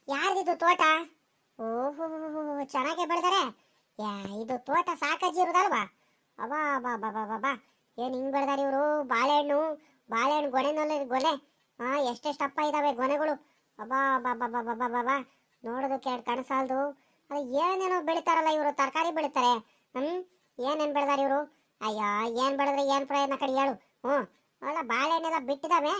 ಯಾರ್ದಿದು ತೋಟ? ಓಹೋ, ಚೆನ್ನಾಗೆ ಬೆಳೆದಾರೆ. ಇದು ತೋಟ ಸಾಕಜ್ಜಿ ಇರೋದಲ್ವಾ? ಅಬ್ಬಾ ಬಾ ಬಾ ಬಾ ಬಾ ಬಾ, ಏನ್ ಹಿಂಗ್ ಬೆಳೆದಾರೆ ಇವರು? ಬಾಳೆಹಣ್ಣು ಗೊನೆನಲ್ಲಿ ಗೊನೆ. ಎಷ್ಟೆಷ್ಟಪ್ಪ ಇದಾವೆ ಗೊನೆಗಳು. ಅಬ್ಬಾ ಬಾ ಬಾ ಬಾ ಬಾ ಬಾ ಬಾ ಬಾ, ನೋಡೋದಕ್ಕೆ ಕಣಸಾಲ್ದು. ಅದು ಏನೇನೋ ಬೆಳಿತಾರಲ್ಲ ಇವರು, ತರಕಾರಿ ಬೆಳಿತಾರೆ. ಏನೇನ್ ಬೆಳೆದಾರೆ ಇವರು? ಅಯ್ಯ, ಏನ್ ಬೆಳೆದ್ರೆ ಏನ್ ಪ್ರಯೋಜನ ಕಡೆ ಹೇಳು. ಅಲ್ಲ ಬಾಳೆಹಣ್ಣೆಲ್ಲ ಬಿಟ್ಟಿದಾವೆ.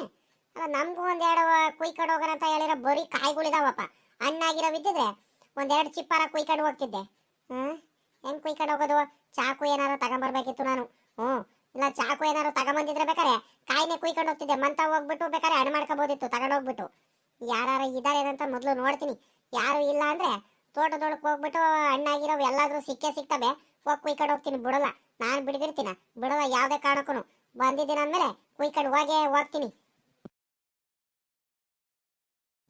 ಅಲ್ಲ ನಮ್ಗೂ ಒಂದೆರಡು ಕುಯ್ಕೊಂಡು ಹೋಗೋಣ ಅಂತ ಹೇಳಿರೋ ಬರೀ ಕಾಯಿಗಳಿದಾವಪ್ಪ. ಹಣ್ಣಾಗಿರೋ ಇದ್ದಿದ್ರೆ ಒಂದೆರಡು ಚಿಪ್ಪಾರ ಕುಯ್ಕೊಂಡು ಹೋಗ್ತಿದ್ದೆ. ಹೆಂಗ್ ಕುಯ್ಕೊಂಡು ಹೋಗೋದು? ಚಾಕು ಏನಾರು ತಗೊಂಬರ್ಬೇಕಿತ್ತು ನಾನು. ಇಲ್ಲ ಚಾಕು ಏನಾರು ತಗೊಂಬಂದಿದ್ರೆ ಬೇಕಾರೆ ಕಾಯಿನೇ ಕುಯ್ಕೊಂಡು ಹೋಗ್ತಿದ್ದೆ. ಮಂತ ಹೋಗ್ಬಿಟ್ಟು ಬೇಕಾರೆ ಹಣ್ಣು ಮಾಡ್ಕೋಬೋದಿತ್ತು ತಗೊಂಡು ಹೋಗ್ಬಿಟ್ಟು. ಯಾರು ಇದ್ದಾರೆ ಅಂತ ಮೊದಲು ನೋಡ್ತೀನಿ. ಯಾರು ಇಲ್ಲ ಅಂದ್ರೆ ತೋಟದೊಳಗೆ ಹೋಗ್ಬಿಟ್ಟು ಹಣ್ಣಾಗಿರೋ ಎಲ್ಲಾದ್ರೂ ಸಿಕ್ಕೇ ಸಿಗ್ತವೆ. ಹೋಗಿ ಕುಯ್ಕೊಂಡು ಹೋಗ್ತೀನಿ, ಬಿಡಲ್ಲ. ನಾನು ಬಿಡ್ದಿರ್ತೀನ, ಬಿಡಲ್ಲ ಯಾವ್ದೇ ಕಾರಣಕ್ಕೂ. ಬಂದಿದ್ದೀನಿ ಅಂದ್ಮೇಲೆ ಕುಯ್ಕೊಂಡು ಹೋಗ್ತೀನಿ.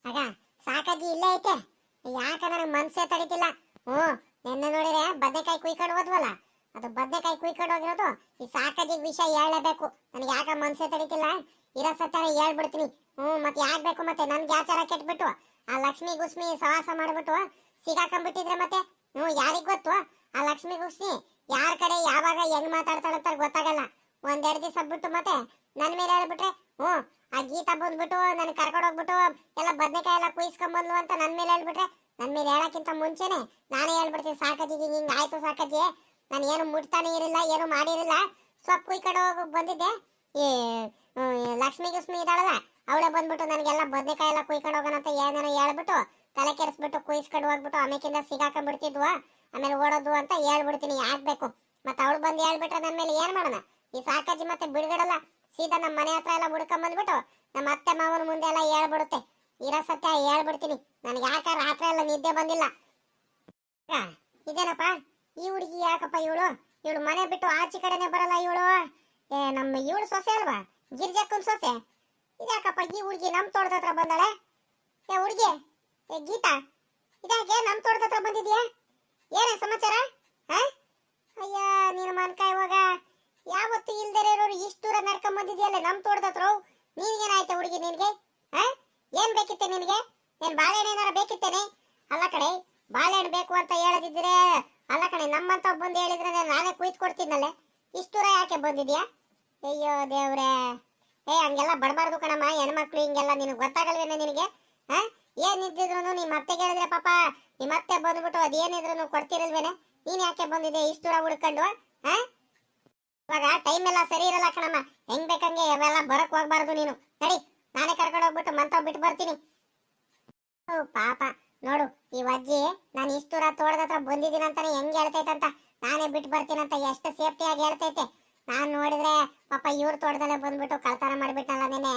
ಆಗ ಸಾಕಾಗಿ ಇಲ್ಲೇ ಐತೆ. ಯಾಕ ನನಗೆ ಮನ್ಸೇ ತಡಿತಿಲ್ಲ. ನೆನ್ನೆ ನೋಡಿದ್ರೆ ಬದನೆಕಾಯಿ ಕುಯ್ಕೊಂಡು ಹೋದ್ವಲ್ಲ, ಅದು ಬದನೆಕಾಯಿ ಕುಯ್ಕೊಂಡು ಹೋಗಿರೋದು ಈ ಸಾಕಾಗಿ ವಿಷಯ ಹೇಳಲೇಬೇಕು. ನನಗೆ ಯಾಕ ಮನ್ಸೇ ತಡಿತಿಲ್ಲ. ಇರೋ ಸತ್ಯಾರ ಹೇಳ್ಬಿಡ್ತೀನಿ. ಮತ್ತೆ ಯಾಕೆ ಬೇಕು ಮತ್ತೆ? ನನ್ಗೆ ಆಚಾರ ಕೆಟ್ಬಿಟ್ಟು ಆ ಲಕ್ಷ್ಮಿ ಗುಸ್ಮಿ ಸವಾಸ ಮಾಡ್ಬಿಟ್ಟು ಸಿಗಾಕೊಂಡ್ಬಿಟ್ಟಿದ್ರೆ ಮತ್ತೆ ಯಾರಿಗ್ ಗೊತ್ತು? ಆ ಲಕ್ಷ್ಮಿ ಗುಸ್ಮಿ ಯಾರ ಕಡೆ ಯಾವಾಗ ಹೆಂಗ್ ಮಾತಾಡ್ತಾಳಂತ ಗೊತ್ತಾಗಲ್ಲ. ಒಂದೆರಡು ದಿವಸ ಬಿಟ್ಟು ಮತ್ತೆ ನನ್ ಮೇಲೆ ಹೇಳ್ಬಿಟ್ರೆ ಆ ಗೀತಾ ಬಂದ್ಬಿಟ್ಟು ನನ್ ಕರ್ಕೊಂಡು ಹೋಗ್ಬಿಟ್ಟು ಎಲ್ಲ ಬದನೆಕಾಯಿ ಎಲ್ಲ ಕುಯ್ಸ್ಕೊಂಡ್ಬಂದ್ಲು ಅಂತ ನನ್ ಮೇಲೆ ಹೇಳ್ಬಿಟ್ರೆ, ನನ್ ಮೇಲೆ ಹೇಳಕ್ಕಿಂತ ಮುಂಚೆನೆ ನಾನೇ ಹೇಳ್ಬಿಡ್ತೀನಿ, ಸಾಕಜ್ಜಿಗೆ ಹಿಂಗ್ ಆಯ್ತು ಸಾಕಜ್ಜಿ, ನಾನು ಏನು ಮುಟ್ತಾನೆ ಇರಲಿಲ್ಲ, ಏನು ಮಾಡಿರಲಿಲ್ಲ, ಸೊಪ್ಪು ಕುಯ್ಕೊಂಡು ಹೋಗಿ ಬಂದಿದ್ದೆ. ಈ ಲಕ್ಷ್ಮಿ ಗುಸ್ಮಿ ಇದ್ದಾಳಲ್ಲ, ಅವಳೇ ಬಂದ್ಬಿಟ್ಟು ನನಗೆಲ್ಲ ಬದನೆಕಾಯಿ ಎಲ್ಲ ಕುಯ್ಕೊಂಡು ಹೋಗೋಣ ಅಂತ ಏನೇನೋ ಹೇಳ್ಬಿಟ್ಟು ತಲೆ ಕೆಡಿಸ್ಬಿಟ್ಟು ಕುಯ್ಸ್ಕೊಂಡು ಹೋಗ್ಬಿಟ್ಟು ಆಮೇಕಿಂದ ಸಿಗಾಕೊಂಡ್ಬಿಡ್ತಿದ್ವು, ಆಮೇಲೆ ಓಡೋದು ಅಂತ ಹೇಳ್ಬಿಡ್ತೀನಿ. ಆಗ್ಬೇಕು ಮತ್ತೆ ಅವಳು ಬಂದು ಹೇಳ್ಬಿಟ್ರೆ ನನ್ನ ಮೇಲೆ ಏನ್ ಮಾಡೋಣ? ಈ ಸಾಕಜ್ಜಿ ಮತ್ತೆ ಬಿಡುಗಡಲ್ಲ, ಸೀದಾ ನಮ್ಮ ಮನೆ ಹತ್ರ ಎಲ್ಲ ಹುಡ್ಕೊಂಡ್ಬಂದ್ಬಿಟ್ಟು ನಮ್ಮ ಅತ್ತೆ ಮಾವನ ಮುಂದೆ ಎಲ್ಲ ಹೇಳ್ಬಿಡುತ್ತೆ. ಇರೋ ಸತ್ಯ ಹೇಳ್ಬಿಡ್ತೀನಿ. ನನಗೆ ಯಾಕೆ ರಾತ್ರಿ ಎಲ್ಲ ನಿದ್ದೆ ಬಂದಿಲ್ಲ. ಇದೇನಪ್ಪ ಈ ಹುಡುಗಿ? ಯಾಕಪ್ಪ ಇವಳು ಮನೆ ಬಿಟ್ಟು ಆಚೆ ಕಡೆನೆ ಬರಲ್ಲ ಇವಳು? ನಮ್ಮ ಇವಳು ಸೊಸೆ ಅಲ್ವಾ, ಗಿರ್ಜಕ್ಕನ್ ಸೊಸೆ. ಇದ್ಯಾಕಪ್ಪ ಈ ಹುಡುಗಿ ನಮ್ಮ ತೋಟದ ಹತ್ರ ಬಂದಾಳೆ? ಹುಡುಗಿ ಗೀತಾ, ಇದಾಕೆ ನಮ್ಮ ತೋಟದ ಹತ್ರ ಬಂದಿದ್ಯಾ? ಏನೇ ಸಮಾಚಾರ? ಅಯ್ಯ ನೀನು ಮನ್ಕಾಯಿ ಹೋಗ. ಯಾವತ್ತು ಇಲ್ದರೆ ಇರೋರು ಇಷ್ಟು ದೂರ ನಡ್ಕೊಂಡ್ ಬಂದಿದ್ಯಲ್ಲ ನಮ್ಮ ತೋಟದ ಹತ್ರ. ನೀನ್ಗೇನಾಯ್ತು ಹುಡುಗಿ? ನಿನ್ಗೆ ಏನ್ ಬೇಕಿತ್ತೆ ನಿನಗೆ? ಏನ್ ಬಾಳೆಹಣ್ಣು ಏನಾರ ಬೇಕಿತ್ತೇನೆ? ಅಲ್ಲ ಕಡೆ, ಬಾಳೆಹಣ್ಣು ಬೇಕು ಅಂತ ಹೇಳದಿದ್ರೆ ಅಲ್ಲ ಕಣೆ, ನಮ್ಮಂತ ಬಂದು ಹೇಳಿದ್ರೆ ನಾನೇ ಕುಯ್ದು ಕೊಡ್ತೀನಲ್ಲೇ. ಇಷ್ಟು ದೂರ ಯಾಕೆ ಬಂದಿದ್ಯಾ? ಅಯ್ಯೋ ದೇವ್ರೆ, ಹಂಗೆಲ್ಲ ಬಡಬಾರ್ದು ಕಣಮ್ಮ. ಹೆಣ್ಮಕ್ಳು ಹಿಂಗೆಲ್ಲ ನಿನಗೆ ಗೊತ್ತಾಗಲ್ವೇನೆ ನಿನಗೆ? ಏನಿದ್ರು ನಿಮ್ಮ ಅತ್ತೆಗೆ ಹೇಳಿದ್ರೆ ಪಾಪ ನಿಮ್ಮ ಅತ್ತೆ ಬಂದ್ಬಿಟ್ಟು ಅದೇನಿದ್ರು ಕೊಡ್ತಿರಲ್ವೇನೆ? ನೀನ್ ಯಾಕೆ ಬಂದಿದೆ ಇಷ್ಟು ದೂರ ಹುಡ್ಕೊಂಡು? ಇವಾಗ ಟೈಮ್ ಎಲ್ಲ ಸರಿ ಇರಲ್ಲ ಕಣಮ್ಮ. ಹೆಂಗ್ ಬೇಕಂಗೆ ಅವೆಲ್ಲ ಬರಕ್ ಹೋಗ್ಬಾರ್ದು ನೀನು. ನಡಿ, ನಾನೇ ಕರ್ಕೊಂಡು ಹೋಗ್ಬಿಟ್ಟು ಮಂತ ಬಿಟ್ಟು ಬರ್ತೀನಿ. ಪಾಪ ನೋಡು ಈ ಅಜ್ಜಿ, ನಾನು ಇಷ್ಟು ದೂರ ತೋಟದ ಹತ್ರ ಬಂದಿದ್ದೀನಿ ಅಂತಾನೆ ಹೆಂಗ್ ಹೇಳ್ತೈತಂತ, ನಾನೇ ಬಿಟ್ಟು ಬರ್ತೀನಂತ ಎಷ್ಟು ಸೇಫ್ಟಿಯಾಗಿ ಹೇಳ್ತೈತೆ. ನಾನ್ ನೋಡಿದ್ರೆ ಪಾಪ ಇವ್ರ ತೋಟದಲ್ಲೇ ಬಂದ್ಬಿಟ್ಟು ಕಳ್ತನ ಮಾಡ್ಬಿಟ್ಟಲ್ಲ ನೆನೆ.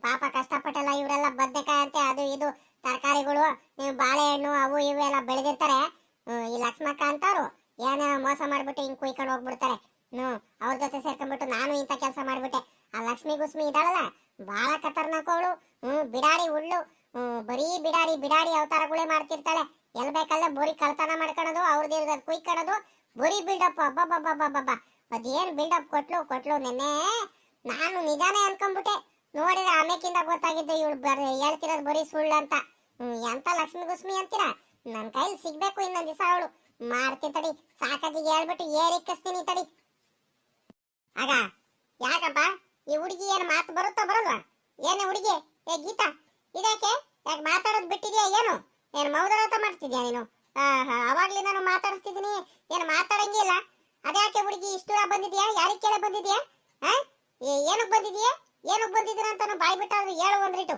ಪಾಪ ಕಷ್ಟಪಟ್ಟಲ್ಲ ಇವರೆಲ್ಲ ಬದನೆಕಾಯಿ ಅಂತೆ ಅದು ಇದು ತರಕಾರಿಗಳು, ನೀವು ಬಾಳೆಹಣ್ಣು ಅವು ಇವು ಎಲ್ಲ ಬೆಳೆದಿರ್ತಾರೆ. ಈ ಲಕ್ಷ್ಮಕ್ಕ ಅಂತವ್ರು ಏನೇನೋ ಮೋಸ ಮಾಡ್ಬಿಟ್ಟು ಹಿಂಗ್ ಕುಯ್ಕೊಂಡು ಹೋಗ್ಬಿಡ್ತಾರೆ. ಅವ್ರ ಜೊತೆ ಸೇರ್ಕೊಂಡ್ಬಿಟ್ಟು ನಾನು ಇಂಥ ಕೆಲಸ ಮಾಡ್ಬಿಟ್ಟೆ. ಆ ಲಕ್ಷ್ಮಿ ಗುಸ್ಮಿ ಇದ್ದಾಳಲ್ಲ, ಬಹಳ ಖತರ್ನಾಕ್ ಅವಳು. ಬಿಡಾಡಿ ಹುಳ್ಳು, ಬರೀ ಬಿಡಾಡಿ ಅವತಾರಗಳೇ ಮಾಡ್ತಿರ್ತಾಳೆ. ಎಲ್ ಬೇಕಲ್ಲೇ ಬರೀ ಕಳ್ತನ ಮಾಡ್ಕೊಳೋದು, ಅವ್ರದ್ದು ಕುಯ್ಕೊಳ್ಳೋದು, ಬರೀ ಬಿಲ್ಡಪ್. ಅಬ್ಬಬ್ಬಬ್ಬಬ್ಬ, ಅದೇನ್ ಬಿಲ್ಡಪ್ ಕೊಟ್ಲು ನೆನ್ನೆ. ನಾನು ನಿಜಾನೇ ಅನ್ಕೊಂಡ್ಬಿಟ್ಟೆ. ನೋಡಿದ್ರೆ ಆಮೇಕಿಂದ ಗೊತ್ತಾಗಿದ್ದು ಇವಳು ಹೇಳ್ತಿರೋದು ಬರೀ ಸುಳ್ಳು ಅಂತ. ಎಂತ ಲಕ್ಷ್ಮಿ ಗುಸ್ಮಿ ಅಂತೀರಾ? ನನ್ ಕೈಲಿ ಸಿಗ್ಬೇಕು ಇನ್ನೊಂದ್ ದಿವಸ. ಅವಳು ಮಾಡ್ತೀನಿ ತಡಿ, ಸಾಕಾಗಿಗೆ ಹೇಳ್ಬಿಟ್ಟು ಏರಿಕ್ಕಿಸ್ತೀನಿ ತಡಿ. ಆಗ ಯಾಕಪ್ಪ ಈ ಹುಡುಗಿ ಏನು ಮಾತು ಬರುತ್ತಾ ಬರಲ್ವಾ? ಏನೇ ಹುಡುಗಿ? ಗೀತಾ, ಇದ್ಯಾಕೆ ಯಾಕೆ ಮಾತಾಡೋದು ಬಿಟ್ಟಿದ್ಯಾ? ಏನು ಮೌದರಾಟ ಮಾಡ್ತಿದ್ಯಾ ನೀನು? ಅವಾಗ್ಲಿ ನಾನು ಮಾತಾಡಿಸ್ತಿದ್ದೀನಿ, ಏನು ಮಾತಾಡಂಗಿಲ್ಲ. ಅದ್ಯಾಕೆ ಹುಡುಗಿ ಇಷ್ಟು ದೂರ ಬಂದಿದ್ಯಾ? ಯಾರಿಗೆ ಕೇಳ ಬಂದಿದ್ಯಾ? ಏನಕ್ಕೆ ಬಂದಿದ್ದೀರಾ ಅಂತ ಬಾಯ್ ಬಿಟ್ಟಾದ್ರು ಹೇಳು ಒಂದ್ರಿಟ್ಟು.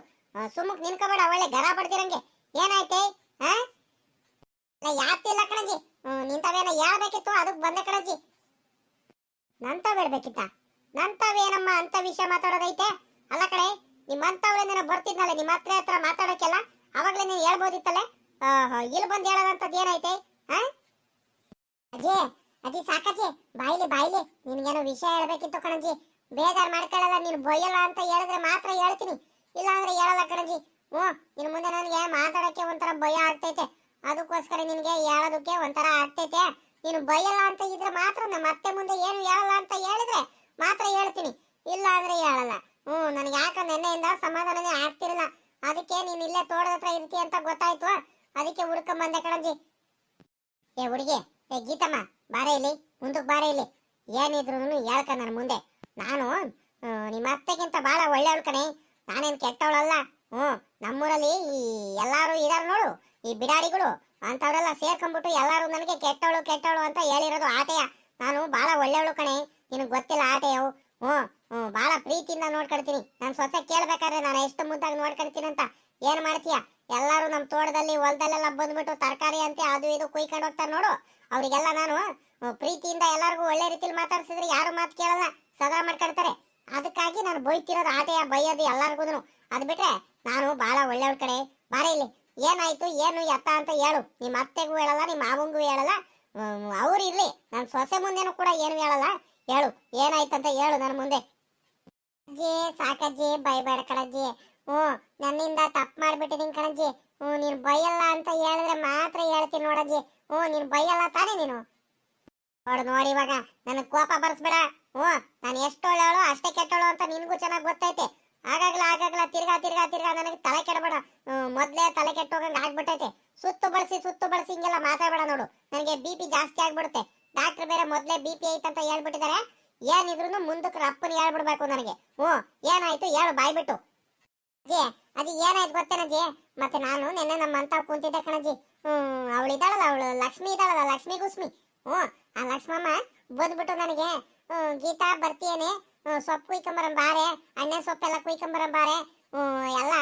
ಸುಮ್ಮಕ್ ನಿನ್ಕೋಬೇಡ, ಒಳ್ಳೆ ಗರ ಬಡ್ದಿರಂಗೆ. ಏನಾಯ್ತೆ? ಯಾತಿಲ್ಲ ಕಣಜಿ, ನಿಂತವೇನ ಹೇಳ್ಬೇಕಿತ್ತು, ಅದಕ್ಕೆ ಬಂದೆ ಕಣಜಿ. ನಂತಾವ್ ಹೇಳ್ಬೇಕಿತ್ತ? ನಂತಾವೇನಮ್ಮ ಅಂತ ವಿಷಯ ಮಾತಾಡೋದೈತೆ? ಅಲ್ಲ ಕಡೆ, ನಿಮ್ಮಂತವ್ರೇನ ಬರ್ತಿದ್ನಲ್ಲ ನಿಮ್ಮ ಹತ್ರ ಮಾತಾಡಕ್ಕೆಲ್ಲ, ಅವಾಗ್ಲೇ ನೀನ್ ಹೇಳ್ಬೋದಿತ್ತಲ್ಲ. ಇಲ್ಲಿ ಬಂದು ಹೇಳೋದಂತದ್ ಏನೈತೆ? ಅಜ್ಜಿ ಸಾಕಜ್ಜಿ, ಬಾಯ್ಲಿ ನಿನ್ಗೇನೋ ವಿಷಯ ಹೇಳ್ಬೇಕಿತ್ತು ಕಣಜ್ಜಿ. ಬೇಜಾರ್ ಮಾಡ್ಕೊಳ್ಳಲ್ಲ, ನೀನು ಬೊಯ್ಯಲ್ಲ ಅಂತ ಹೇಳಿದ್ರೆ ಮಾತ್ರ ಹೇಳ್ತೀನಿ, ಇಲ್ಲ ಅಂದ್ರೆ ಹೇಳಲ್ಲ ಕಣಜ್ಜಿ. ಇನ್ನು ಮುಂದೆ ನನಗೆ ಮಾತಾಡಕ್ಕೆ ಒಂಥರ ಭಯ ಆಗ್ತೈತೆ. ಅದಕ್ಕೋಸ್ಕರ ನಿನ್ಗೆ ಹೇಳೋದಕ್ಕೆ ಒಂಥರ ಆಗ್ತೈತೆ. ನೀನು ಬೈಯಲ್ಲ ಅಂತ ಇದ್ರೆ ಮಾತ್ರ, ನಮ್ಮ ಅತ್ತೆ ಮುಂದೆ ಏನು ಹೇಳಲ್ಲ ಅಂತ ಹೇಳಿದ್ರೆ ಮಾತ್ರ ಹೇಳ್ತೀನಿ, ಇಲ್ಲ ಅಂದ್ರೆ ಹೇಳಲ್ಲ. ನನಗೆ ಯಾಕ ನೆನ್ನೆಯಿಂದ ಸಮಾಧಾನನೇ ಆಗ್ತಿರಲ್ಲ. ಅದಕ್ಕೆ ನೀನ್ ಇಲ್ಲೇ ತೋಟದ ಹತ್ರ ಇರ್ತಿ ಅಂತ ಗೊತ್ತಾಯ್ತು, ಅದಕ್ಕೆ ಹುಡ್ಕೊಂಡ್ ಬಂದೆ ಕಣಜ್ಜಿ. ಏ ಹುಡುಗಿ, ಏ ಗೀತಮ್ಮ, ಬಾರೆ ಇಲ್ಲಿ, ಮುಂದಕ್ಕೆ ಬಾರೆ ಇಲ್ಲಿ. ಏನಿದ್ರು ಹೇಳ್ಕ ನನ್ನ ಮುಂದೆ. ನಾನು ನಿಮ್ಮ ಅತ್ತೆಗಿಂತ ಬಹಳ ಒಳ್ಳೆಯವಳು ಕಣೆ, ನಾನೇನು ಕೆಟ್ಟವಳಲ್ಲ. ನಮ್ಮೂರಲ್ಲಿ ಈ ಎಲ್ಲಾರು ಇದಾರ ನೋಡು, ಈ ಬಿಡಾಡಿಗಳು ಅಂತವ್ರೆಲ್ಲ ಸೇರ್ಕೊಂಡ್ಬಿಟ್ಟು ಎಲ್ಲಾರು ನನಗೆ ಕೆಟ್ಟವಳು ಕೆಟ್ಟವಳು ಅಂತ ಹೇಳಿರೋದು ಆಟೆಯ. ನಾನು ಬಹಳ ಒಳ್ಳೆಯವಳು ಕಣೆ, ನಿನಗೆ ಗೊತ್ತಿಲ್ಲ ಆಟೆಯವು. ಬಹಳ ಪ್ರೀತಿಯಿಂದ ನೋಡ್ಕೊಳ್ತೀನಿ. ನಾನು ಸೊಸೆ ಕೇಳ್ಬೇಕಾದ್ರೆ ನಾನು ಎಷ್ಟು ಮುದ್ದಾಗಿ ನೋಡ್ಕೊಳ್ತೀನಿ ಅಂತ. ಏನ್ ಮಾಡ್ತೀಯ, ಎಲ್ಲಾರು ನಮ್ಮ ತೋಟದಲ್ಲಿ ಹೊಲದಲ್ಲೆಲ್ಲ ಬಂದ್ಬಿಟ್ಟು ತರಕಾರಿ ಅಂತೆ ಅದು ಇದು ಕುಯ್ಕೊಂಡು ಹೋಗ್ತಾರೆ ನೋಡು, ಅವರಿಗೆಲ್ಲ ನಾನು ಪ್ರೀತಿಯಿಂದ ಎಲ್ಲರಿಗೂ ಒಳ್ಳೆ ರೀತಿಲಿ ಮಾತಾಡ್ಸಿದ್ರೆ ಯಾರು ಮಾತು ಕೇಳಲ್ಲ, ಸದಾ ಮಾಡ್ಕೊಳ್ತಾರೆ. ಅದಕ್ಕಾಗಿ ನಾನು ಬೈತಿರೋದು ಆಟೆಯ, ಬೈಯೋದು ಎಲ್ಲಾರ್ಗು. ಅದ್ ಬಿಟ್ರೆ ನಾನು ಬಹಳ ಒಳ್ಳೆಯವಳ ಕಡೆ. ಬಾರೆ ಇಲ್ಲಿ, ಏನಾಯ್ತು ಏನು ಎತ್ತ ಅಂತ ಹೇಳು. ನಿಮ್ಮ ಅತ್ತೆಗೂ ಹೇಳಲ್ಲ, ನಿಮ್ಮ ಮಾವಂಗೂ ಹೇಳಲ್ಲ, ಅವ್ರು ಇರ್ಲಿ ನನ್ನ ಸೊಸೆ ಮುಂದೆನೂ ಕೂಡ ಏನು ಹೇಳಲ್ಲ. ಹೇಳು, ಏನಾಯ್ತಂತ ಹೇಳು ನನ್ನ ಮುಂದೆ. ಅಜ್ಜಿ ಸಾಕಜ್ಜಿ, ಬೈಬೇಡ ಕಣಜ್ಜಿ. ನನ್ನಿಂದ ತಪ್ಪು ಮಾಡ್ಬಿಟ್ಟಿದೀನಿ ಕಣಜ್ಜಿ. ನೀನು ಬೈಯಲ್ಲ ಅಂತ ಹೇಳಿದ್ರೆ ಮಾತ್ರ ಹೇಳ್ತೀನಿ ನೋಡಜ್ಜಿ. ನೀನು ಬೈಯಲ್ಲ ತಾನೇ ನೀನು? ನೋಡಿ ಇವಾಗ ನನಗೆ ಕೋಪ ಬರ್ಸ್ಬೇಡ. ನಾನು ಎಷ್ಟು ಒಳ್ಳೆಯವಳು ಅಷ್ಟೇ ಕೆಟ್ಟವಳು ಅಂತ ನಿನ್ಗೂ ಚೆನ್ನಾಗಿ ಗೊತ್ತೈತೆ. ಆಗಾಗ್ಲ ತಿರ್ಗಾ ನನಗೆ ತಲೆ ಕೆಡಬೇಡ. ಮೊದ್ಲೇ ತಲೆ ಕೆಟ್ಟೋಗಂಗೆ ಆಗ್ಬಿಟ್ಟೈತೆ. ಸುತ್ತು ಬಳಸಿ ಹಿಂಗೆಲ್ಲ ಮಾತಾಡಬೇಡ ನೋಡು, ನನಗೆ BP ಜಾಸ್ತಿ ಆಗ್ಬಿಡುತ್ತೆ. ಡಾಕ್ಟರ್ ಬೇರೆ ಮೊದ್ಲೇ BP ಐತಂತ ಹೇಳ್ಬಿಟ್ಟಿದ್ದಾರೆ. ಏನಿದ್ರು ಮುಂದಕ್ಕೆ ರಪ್ಪನ ಹೇಳ್ಬಿಡ್ಬೇಕು ನನಗೆ. ಏನಾಯ್ತು ಹೇಳು ಬಾಯ್ಬಿಟ್ಟು. ಅಜ್ಜಿ ಅಜ್ಜಿ ಏನಾಯ್ತು ಗೊತ್ತೇನಜ್ಜಿ, ಮತ್ತೆ ನಾನು ನಿನ್ನೆ ನಮ್ಮ ಅಂತ ಕುಂತಿದ್ದೆ ಕಣಜ್ಜಿ. ಅವಳಿದ್ದಾಳಲ್ಲ, ಅವಳು ಲಕ್ಷ್ಮಿ ಇದ್ದಾಳಲ್ಲ, ಲಕ್ಷ್ಮಿ ಗುಸ್ಮಿ. ಆ ಲಕ್ಷ್ಮಮ್ಮ ಬಂದ್ಬಿಟ್ಟು ನನಗೆ, ಗೀತಾ ಬರ್ತೀಯೇನೆ, ಸೊಪ್ಪು ಕುಯ್ಕೊಂಬರಂ ಬಾರೆ, ಅಣ್ಣೆ ಸೊಪ್ಪೆಲ್ಲ ಕುಯ್ಕೊಂಬರಂ ಬಾರೆ, ಎಲ್ಲ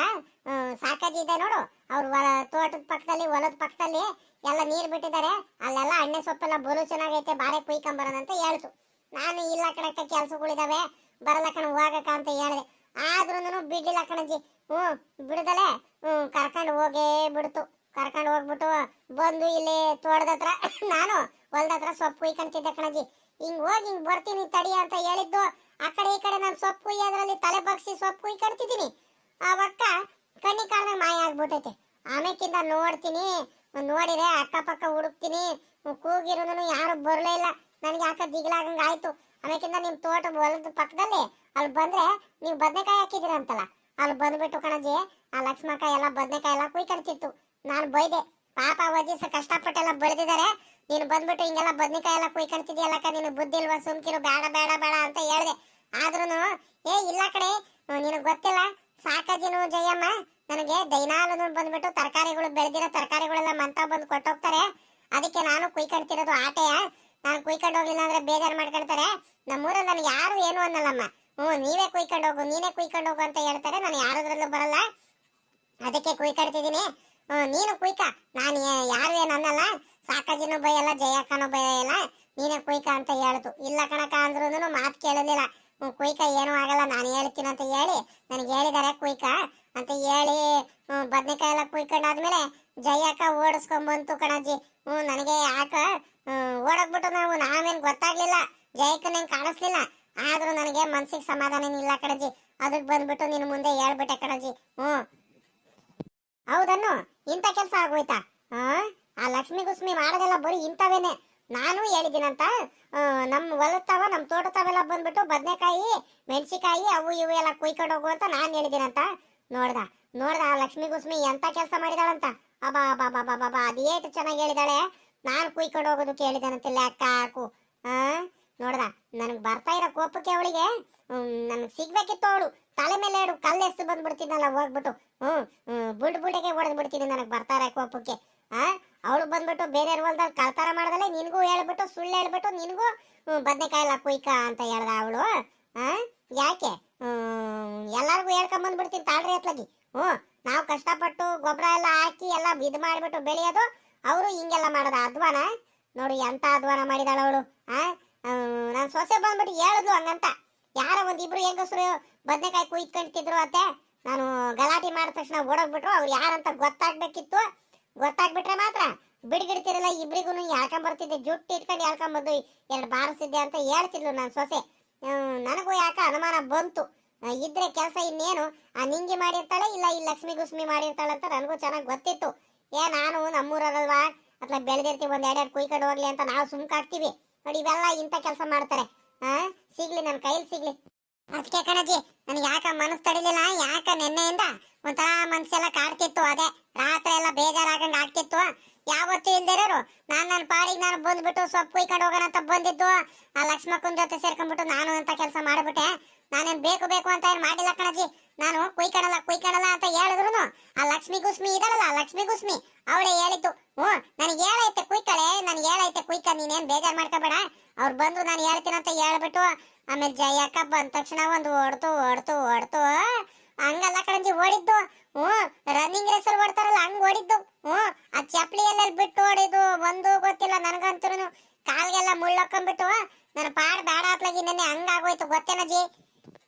ಸಾಕಾಜಿ ಇದೆ ನೋಡು, ಅವ್ರ ತೋಟದ ಪಕ್ಕದಲ್ಲಿ ಹೊಲದ ಪಕ್ಕದಲ್ಲಿ ಎಲ್ಲ ನೀರು ಬಿಟ್ಟಿದ್ದಾರೆ, ಅಲ್ಲೆಲ್ಲ ಅಣ್ಣೆ ಸೊಪ್ಪೆಲ್ಲ ಬಲು ಚೆನ್ನಾಗೈತೆ, ಬಾರೆ ಕುಯ್ಕೊಂಬರೋಣ ಅಂತ ಹೇಳ್ತು. ನಾನು ಇಲ್ಲ ಕಣಕ್ಕ, ಕೆಲ್ಸಗಳಿದಾವೆ, ಬರಲ್ಲ ಕಣ ಹೋಗಕ್ಕ ಅಂತ ಹೇಳಿದೆ. ಆದ್ರೂ ಬಿಡ್ಲಿಲ್ಲ ಕಣಜ್ಜಿ. ಬಿಡದಲೆ ಕರ್ಕೊಂಡು ಹೋಗೇ ಬಿಡ್ತು. ಕರ್ಕೊಂಡು ಹೋಗ್ಬಿಟ್ಟು ಬಂದು ಇಲ್ಲಿ ತೋಟದ ಹತ್ರ ನಾನು ಹೊಲದ ಹತ್ರ ಸೊಪ್ಪು ಕುಯ್ಕೊಂತಿದ್ದೆ ಕಣಜ್ಜಿ. ಹಿಂಗ್ ಹೋಗಿ ಹಿಂಗ್ ಬರ್ತೀನಿ ತಡಿ ಅಂತ ಹೇಳಿದ್ದು, ಆ ಕಡೆ ಈ ಕಡೆ ನಾನು ಸೊಪ್ಪು ಕುಯ್ಯೋದ್ರಲ್ಲಿ ತಲೆ ಬಗ್ಸಿ ಸೊಪ್ಪು ಕುಯ್ಕೊಳ್ತಿದ್ದೀನಿ. ಆ ಒಕ್ಕ ಕಣ್ಣಿ ಕಾಣದಾಗ ಮಾಯ ಆಗ್ಬಿಟ್ಟೈತೆ. ಆಮೇಕಿಂದ ನೋಡ್ತೀನಿ, ನೋಡಿರೆ ಅಕ್ಕಪಕ್ಕ ಹುಡುಕ್ತೀನಿ, ಕೂಗಿರೋದನ್ನು ಯಾರು ಬರಲೇ ಇಲ್ಲ. ನನಗೆ ಯಾಕೆ ದಿಗ್ಲಾಗಂಗ ಆಯ್ತು. ಆಮೇಕಿಂದ ನಿಮ್ ತೋಟ ಹೊಲದ ಪಕ್ಕದಲ್ಲಿ ಅಲ್ಲಿ ಬಂದ್ರೆ ನೀವು ಬದನೆಕಾಯಿ ಹಾಕಿದಿರ ಅಂತಲ್ಲ, ಅಲ್ಲಿ ಬಂದ್ಬಿಟ್ಟು ಕಣಜ್ಜಿ ಆ ಲಕ್ಷ್ಮಕ್ಕ ಎಲ್ಲ ಬದನೆಕಾಯಿ ಎಲ್ಲ ಕುಯ್ಕೊಳ್ತಿತ್ತು. ನಾನು ಬೈದೆ, ಪಾಪ ಅಜ್ಜಿ ಕಷ್ಟಪಟ್ಟೆಲ್ಲ ಬೆಳೆದಿದ್ದಾರೆ, ನೀನು ಬಂದ್ಬಿಟ್ಟು ಹಿಂಗೆಲ್ಲ ಬದ್ನಿಕಾಯಿ ಎಲ್ಲ ಕುಯ್ಕೊಂತಿದ್ಯಲ್ಲಕ್ಕ, ನೀನು ಬುದ್ಧಿ ಇಲ್ವಾ, ಸುಮ್ಕಿರು, ಬೇಡ ಬೇಡ ಬೇಡ ಅಂತ ಹೇಳಿದೆ. ಆದ್ರೂ ಇಲ್ಲ ಕಡೆ, ನಿನಗೆ ಗೊತ್ತಿಲ್ಲ ಸಾಕಾಜಿನು ಜಯಮ್ಮ ನನಗೆ ದೈನಾಲು ಬಂದ್ಬಿಟ್ಟು ತರಕಾರಿಗಳು ಬೆಳೆದಿರೋ ತರಕಾರಿಗಳೆಲ್ಲ ಮಂತ ಬಂದು ಕೊಟ್ಟೋಗ್ತಾರೆ. ಅದಕ್ಕೆ ನಾನು ಕುಯ್ಕೊಂತಿರೋದು ಆಟೆಯ. ನಾನು ಕುಯ್ಕೊಂಡು ಹೋಗ್ಲಿಲ್ಲ ಅಂದ್ರೆ ಬೇಜಾರು ಮಾಡ್ಕೊಳ್ತಾರೆ. ನಮ್ಮೂರಲ್ಲಿ ನನಗೆ ಯಾರು ಏನು ಅನ್ನಲ್ಲಮ್ಮ. ನೀವೇ ಕುಯ್ಕೊಂಡು ಹೋಗು, ನೀನೇ ಕುಯ್ಕೊಂಡು ಹೋಗು ಅಂತ ಹೇಳ್ತಾರೆ. ನಾನು ಯಾರದ್ರಲ್ಲೂ ಬರಲ್ಲ, ಅದಕ್ಕೆ ಕುಯ್ಕೊಳ್ತಿದ್ದೀನಿ. ನೀನು ಕುಯ್ಕ, ನಾನು ಯಾರು ಏನು ಅನ್ನಲ್ಲ. ಸಾಕಾಜಿನೂ ಬೈಯಲ್ಲ, ಜಯಕ್ಕನೂ ಬೈಯಲ್ಲ, ನೀನೇ ಕುಯ್ಕ ಅಂತ ಹೇಳ್ತು. ಇಲ್ಲ ಕಣಕ ಅಂದ್ರೂ ಮಾತು ಕೇಳಲಿಲ್ಲ. ಕುಯ್ಕ ಏನೂ ಆಗಲ್ಲ, ನಾನು ಹೇಳ್ತೀನಿ ಅಂತ ಹೇಳಿ ನನಗೆ ಹೇಳಿದಾರೆ ಕುಯ್ಕ ಅಂತ ಹೇಳಿ ಬದ್ನೆಕಾಯಿ ಎಲ್ಲ ಕುಯ್ಕೊಂಡಾದ್ಮೇಲೆ ಜಯಕ್ಕ ಓಡಿಸ್ಕೊಂಬಂತು ಕಣಜ್ಜಿ. ನನಗೆ ಯಾಕ ಓಡೋಗ್ಬಿಟ್ಟು ನಾವೇನು ಗೊತ್ತಾಗ್ಲಿಲ್ಲ, ಜಯಕ್ಕನೇನು ಕಾಣಿಸ್ಲಿಲ್ಲ. ಆದ್ರೂ ನನಗೆ ಮನ್ಸಿಗೆ ಸಮಾಧಾನ ಇಲ್ಲ ಕಣಜ್ಜಿ. ಅದಕ್ಕೆ ಬಂದ್ಬಿಟ್ಟು ನಿನ್ನ ಮುಂದೆ ಹೇಳ್ಬಿಟ್ಟೆ ಕಣಜ್ಜಿ. ಹೌದನ್ನು ಇಂಥ ಕೆಲಸ ಆಗೋಯ್ತಾ? ಆ ಲಕ್ಷ್ಮಿ ಗುಸ್ಮಿ ಮಾಡೋದೆಲ್ಲ ಬರೀ ಇಂಥವೇನೆ. ನಾನು ಹೇಳಿದ್ದೀನಂತ, ನಮ್ಮ ಹೊಲತ್ತವ ನಮ್ಮ ತೋಟದವೆಲ್ಲ ಬಂದ್ಬಿಟ್ಟು ಬದನೆಕಾಯಿ ಮೆಣಸಿಕಾಯಿ ಅವು ಇವು ಎಲ್ಲ ಕುಯ್ಕೊಂಡು ಹೋಗು ಅಂತ ನಾನು ಹೇಳಿದ್ದೀನಂತ. ನೋಡ್ದ ಆ ಲಕ್ಷ್ಮಿ ಗುಸ್ಮಿ ಎಂತ ಕೆಲಸ ಮಾಡಿದಾಳಂತ. ಅಬಾ ಬಾ ಬಾ ಬಾ ಬಾ ಅದೇಟು ಚೆನ್ನಾಗಿ ಹೇಳಿದಾಳೆ. ನಾನು ಕುಯ್ಕೊಂಡು ಹೋಗೋದು ಕೇಳಿದಾನಂತೆ ಲೆಕ್ಕ ಹಾಕು. ನೋಡ್ದ ನನಗೆ ಬರ್ತಾ ಇರೋ ಕೋಪಕ್ಕೆ ಅವಳಿಗೆ ನನಗೆ ಸಿಗ್ಬೇಕಿತ್ತು. ಅವಳು ತಲೆ ಮೇಲೆ ಎರಡು ಕಲ್ಲೆಸ್ತು ಬಂದ್ಬಿಡ್ತಿದ್ನಲ್ಲ ಹೋಗ್ಬಿಟ್ಟು, ಬುಲ್ಡಿಗೆ ಹೊಡೆದ್ ಬಿಡ್ತೀನಿ ನನಗೆ ಬರ್ತಾ ಇರೋ ಕೋಪಕ್ಕೆ. ಅವಳು ಬಂದ್ಬಿಟ್ಟು ಬೇರೆ ಹೊಲದಲ್ಲಿ ಕಳ್ತಾರ ಮಾಡ್ದಲೆ ನಿನಗೂ ಹೇಳ್ಬಿಟ್ಟು ಸುಳ್ಳು ಹೇಳ್ಬಿಟ್ಟು ನಿನಗೂ ಬದನೆಕಾಯಿ ಎಲ್ಲ ಕುಯ್ಕ ಅಂತ ಹೇಳ್ದ ಅವಳು. ಯಾಕೆ ಎಲ್ಲರಿಗೂ ಹೇಳ್ಕೊಂಬಂದ್ಬಿಡ್ತೀನಿ ತಾಳ್ರಿ ಅತ್ಲಾಗಿ. ನಾವು ಕಷ್ಟಪಟ್ಟು ಗೊಬ್ಬರ ಎಲ್ಲ ಹಾಕಿ ಎಲ್ಲ ಇದು ಮಾಡಿಬಿಟ್ಟು ಬೆಳೆಯೋದು, ಅವರು ಹಿಂಗೆಲ್ಲ ಮಾಡೋದ ಅಧ್ವಾನ. ನೋಡು ಎಂತ ಅಧ್ವಾನ ಮಾಡಿದಾಳ ಅವಳು. ನಾನು ಸೊಸೆ ಬಂದ್ಬಿಟ್ಟು ಹೇಳಿದ್ಲು ಹಂಗಂತ. ಯಾರೋ ಒಂದಿಬ್ರು ಹೆಂಗಸರು ಬದನೆಕಾಯಿ ಕುಯ್ಕೊಂತಿದ್ರು ಅತ್ತೆ, ನಾನು ಗಲಾಟೆ ಮಾಡಿದ ತಕ್ಷಣ ಓಡೋಗ್ಬಿಟ್ರು. ಅವ್ರು ಯಾರಂತ ಗೊತ್ತಾಗ್ಬೇಕಿತ್ತು. ಗೊತ್ತಾಗ್ಬಿಟ್ರೆ ಮಾತ್ರ ಬಿಡ್ಗಿಡ್ತಿರಲ್ಲ, ಇಬ್ರಿಗೂ ಹೇಳ್ಕೊಂಬರ್ತಿದ್ದೆ, ಜುಟ್ಟು ಇಟ್ಕೊಂಡು ಹೇಳ್ಕೊಂಬಂದು ಎರಡು ಬಾರಿಸಿದ್ದೆ ಅಂತ ಹೇಳ್ತಿದ್ಲು ನನ್ನ ಸೊಸೆ. ನನಗೂ ಯಾಕೆ ಅನುಮಾನ ಬಂತು. ಇದ್ರೆ ಕೆಲಸ ಇನ್ನೇನು ಆ ನಿಂಗಿ ಮಾಡಿರ್ತಾಳೆ, ಇಲ್ಲ ಈ ಲಕ್ಷ್ಮಿ ಗುಸ್ಮಿ ಮಾಡಿರ್ತಾಳೆ ಅಂತ ನನಗೂ ಚೆನ್ನಾಗಿ ಗೊತ್ತಿತ್ತು. ನಾನು ನಮ್ಮೂರಲ್ವಾ ಅಥವಾ ಬೆಳೆದಿರ್ತೀವಿ, ಒಂದ್ ಎರಡೆರಡು ಕುಯ್ಕೊಂಡು ಹೋಗ್ಲಿ ಅಂತ ನಾವು ಸುಮ್ಕಾಗ್ತೀವಿ. ನೋಡಿ ಇವೆಲ್ಲ ಇಂಥ ಕೆಲಸ ಮಾಡ್ತಾರೆ. ಸಿಗ್ಲಿ ನನ್ನ ಕೈಲಿ ಸಿಗ್ಲಿ. ಅದಕ್ಕೆ ಕಣಜ್ಜಿ ನನಗೆ ಯಾಕ ಮನಸ್ಸು ತಡಿಲಿಲ್ಲ, ಯಾಕ ನಿನ್ನೆಯಿಂದ ಒಂಥರ ಮನ್ಸೆಲ್ಲ ಕಾಡ್ತಿತ್ತು. ಅದೇ ರಾತ್ರಿ ಎಲ್ಲ ಬೇಜಾರಾಗಂಗ ಆಗ್ತಿತ್ತು. ಯಾವತ್ತೂ ಇಲ್ದಿರೋರು ನನ್ನ ಪಾಡಿಗೆ ನಾನು ಬಂದ್ಬಿಟ್ಟು ಸೊಪ್ಪು ಕುಯ್ಕೊಂಡು ಹೋಗೋಣ ಅಂತ ಬಂದಿದ್ದು. ಆ ಲಕ್ಷ್ಮಕ್ಕನ ಜೊತೆ ಸೇರ್ಕೊಂಡ್ಬಿಟ್ಟು ನಾನು ಅಂತ ಕೆಲಸ ಮಾಡ್ಬಿಟ್ಟೆ. ನಾನೇನ್ ಬೇಕು ಬೇಕು ಅಂತ ಏನ್ ಮಾಡಿಲ್ಲ ಕಣಜ್ಜಿ. ನಾನು ಕುಯ್ಕಣಲ್ಲ ಅಂತ ಹೇಳಿದ್ರು ಆ ಲಕ್ಷ್ಮಿ ಗುಸ್ಮಿ ಇದಳಲ್ಲ, ಲಕ್ಷ್ಮಿ ಗುಸ್ಮಿ ಅವಳೇ ಹೇಳಿತ್ತು. ನನಗೆ ಹೇಳೈತೆ ಕುಯ್ಕಳೆ, ನನಗೆ ಹೇಳೈತೆ ಕುಯ್ಕ, ನೀನೇನ್ ಬೇಜಾರ್ ಮಾಡ್ಕೋಬೇಡ. ಅವ್ರು ಬಂದು ನಾನು ಹೇಳ್ತೀನಿ ಅಂತ ಹೇಳ್ಬಿಟ್ಟು ಆಮೇಲೆ ಜಯಕ್ಕ ಬಂದ ತಕ್ಷಣ ಒಂದು ಹೊಡ್ತು ಹಂಗಲ್ಲ ಕಣಜ್ಜಿ ಓಡಿದ್ದು. ರನ್ನಿಂಗ್ ರೇಸಲ್ಲಿ ಓಡ್ತಾರಲ್ಲ ಹಂಗ್ ಓಡಿದ್ದು. ಆ ಚಪ್ಲಿ ಎಲ್ಲ ಬಿಟ್ಟು ಓಡಿದ್ದು ಒಂದು ಗೊತ್ತಿಲ್ಲ ನನಗಂತೂ. ಕಾಲ್ಗೆಲ್ಲ ಮುಳ್ಳೊಕ್ಕೊಂಡ್ಬಿಟ್ಟು ನನ್ನ ಪಾಡ್ ಬೇಡ ಅತ್ಲಾಗಿ ನೆನ್ನೆ ಹಂಗಾಗೋಯ್ತು ಗೊತ್ತೇನಜ್ಜಿ.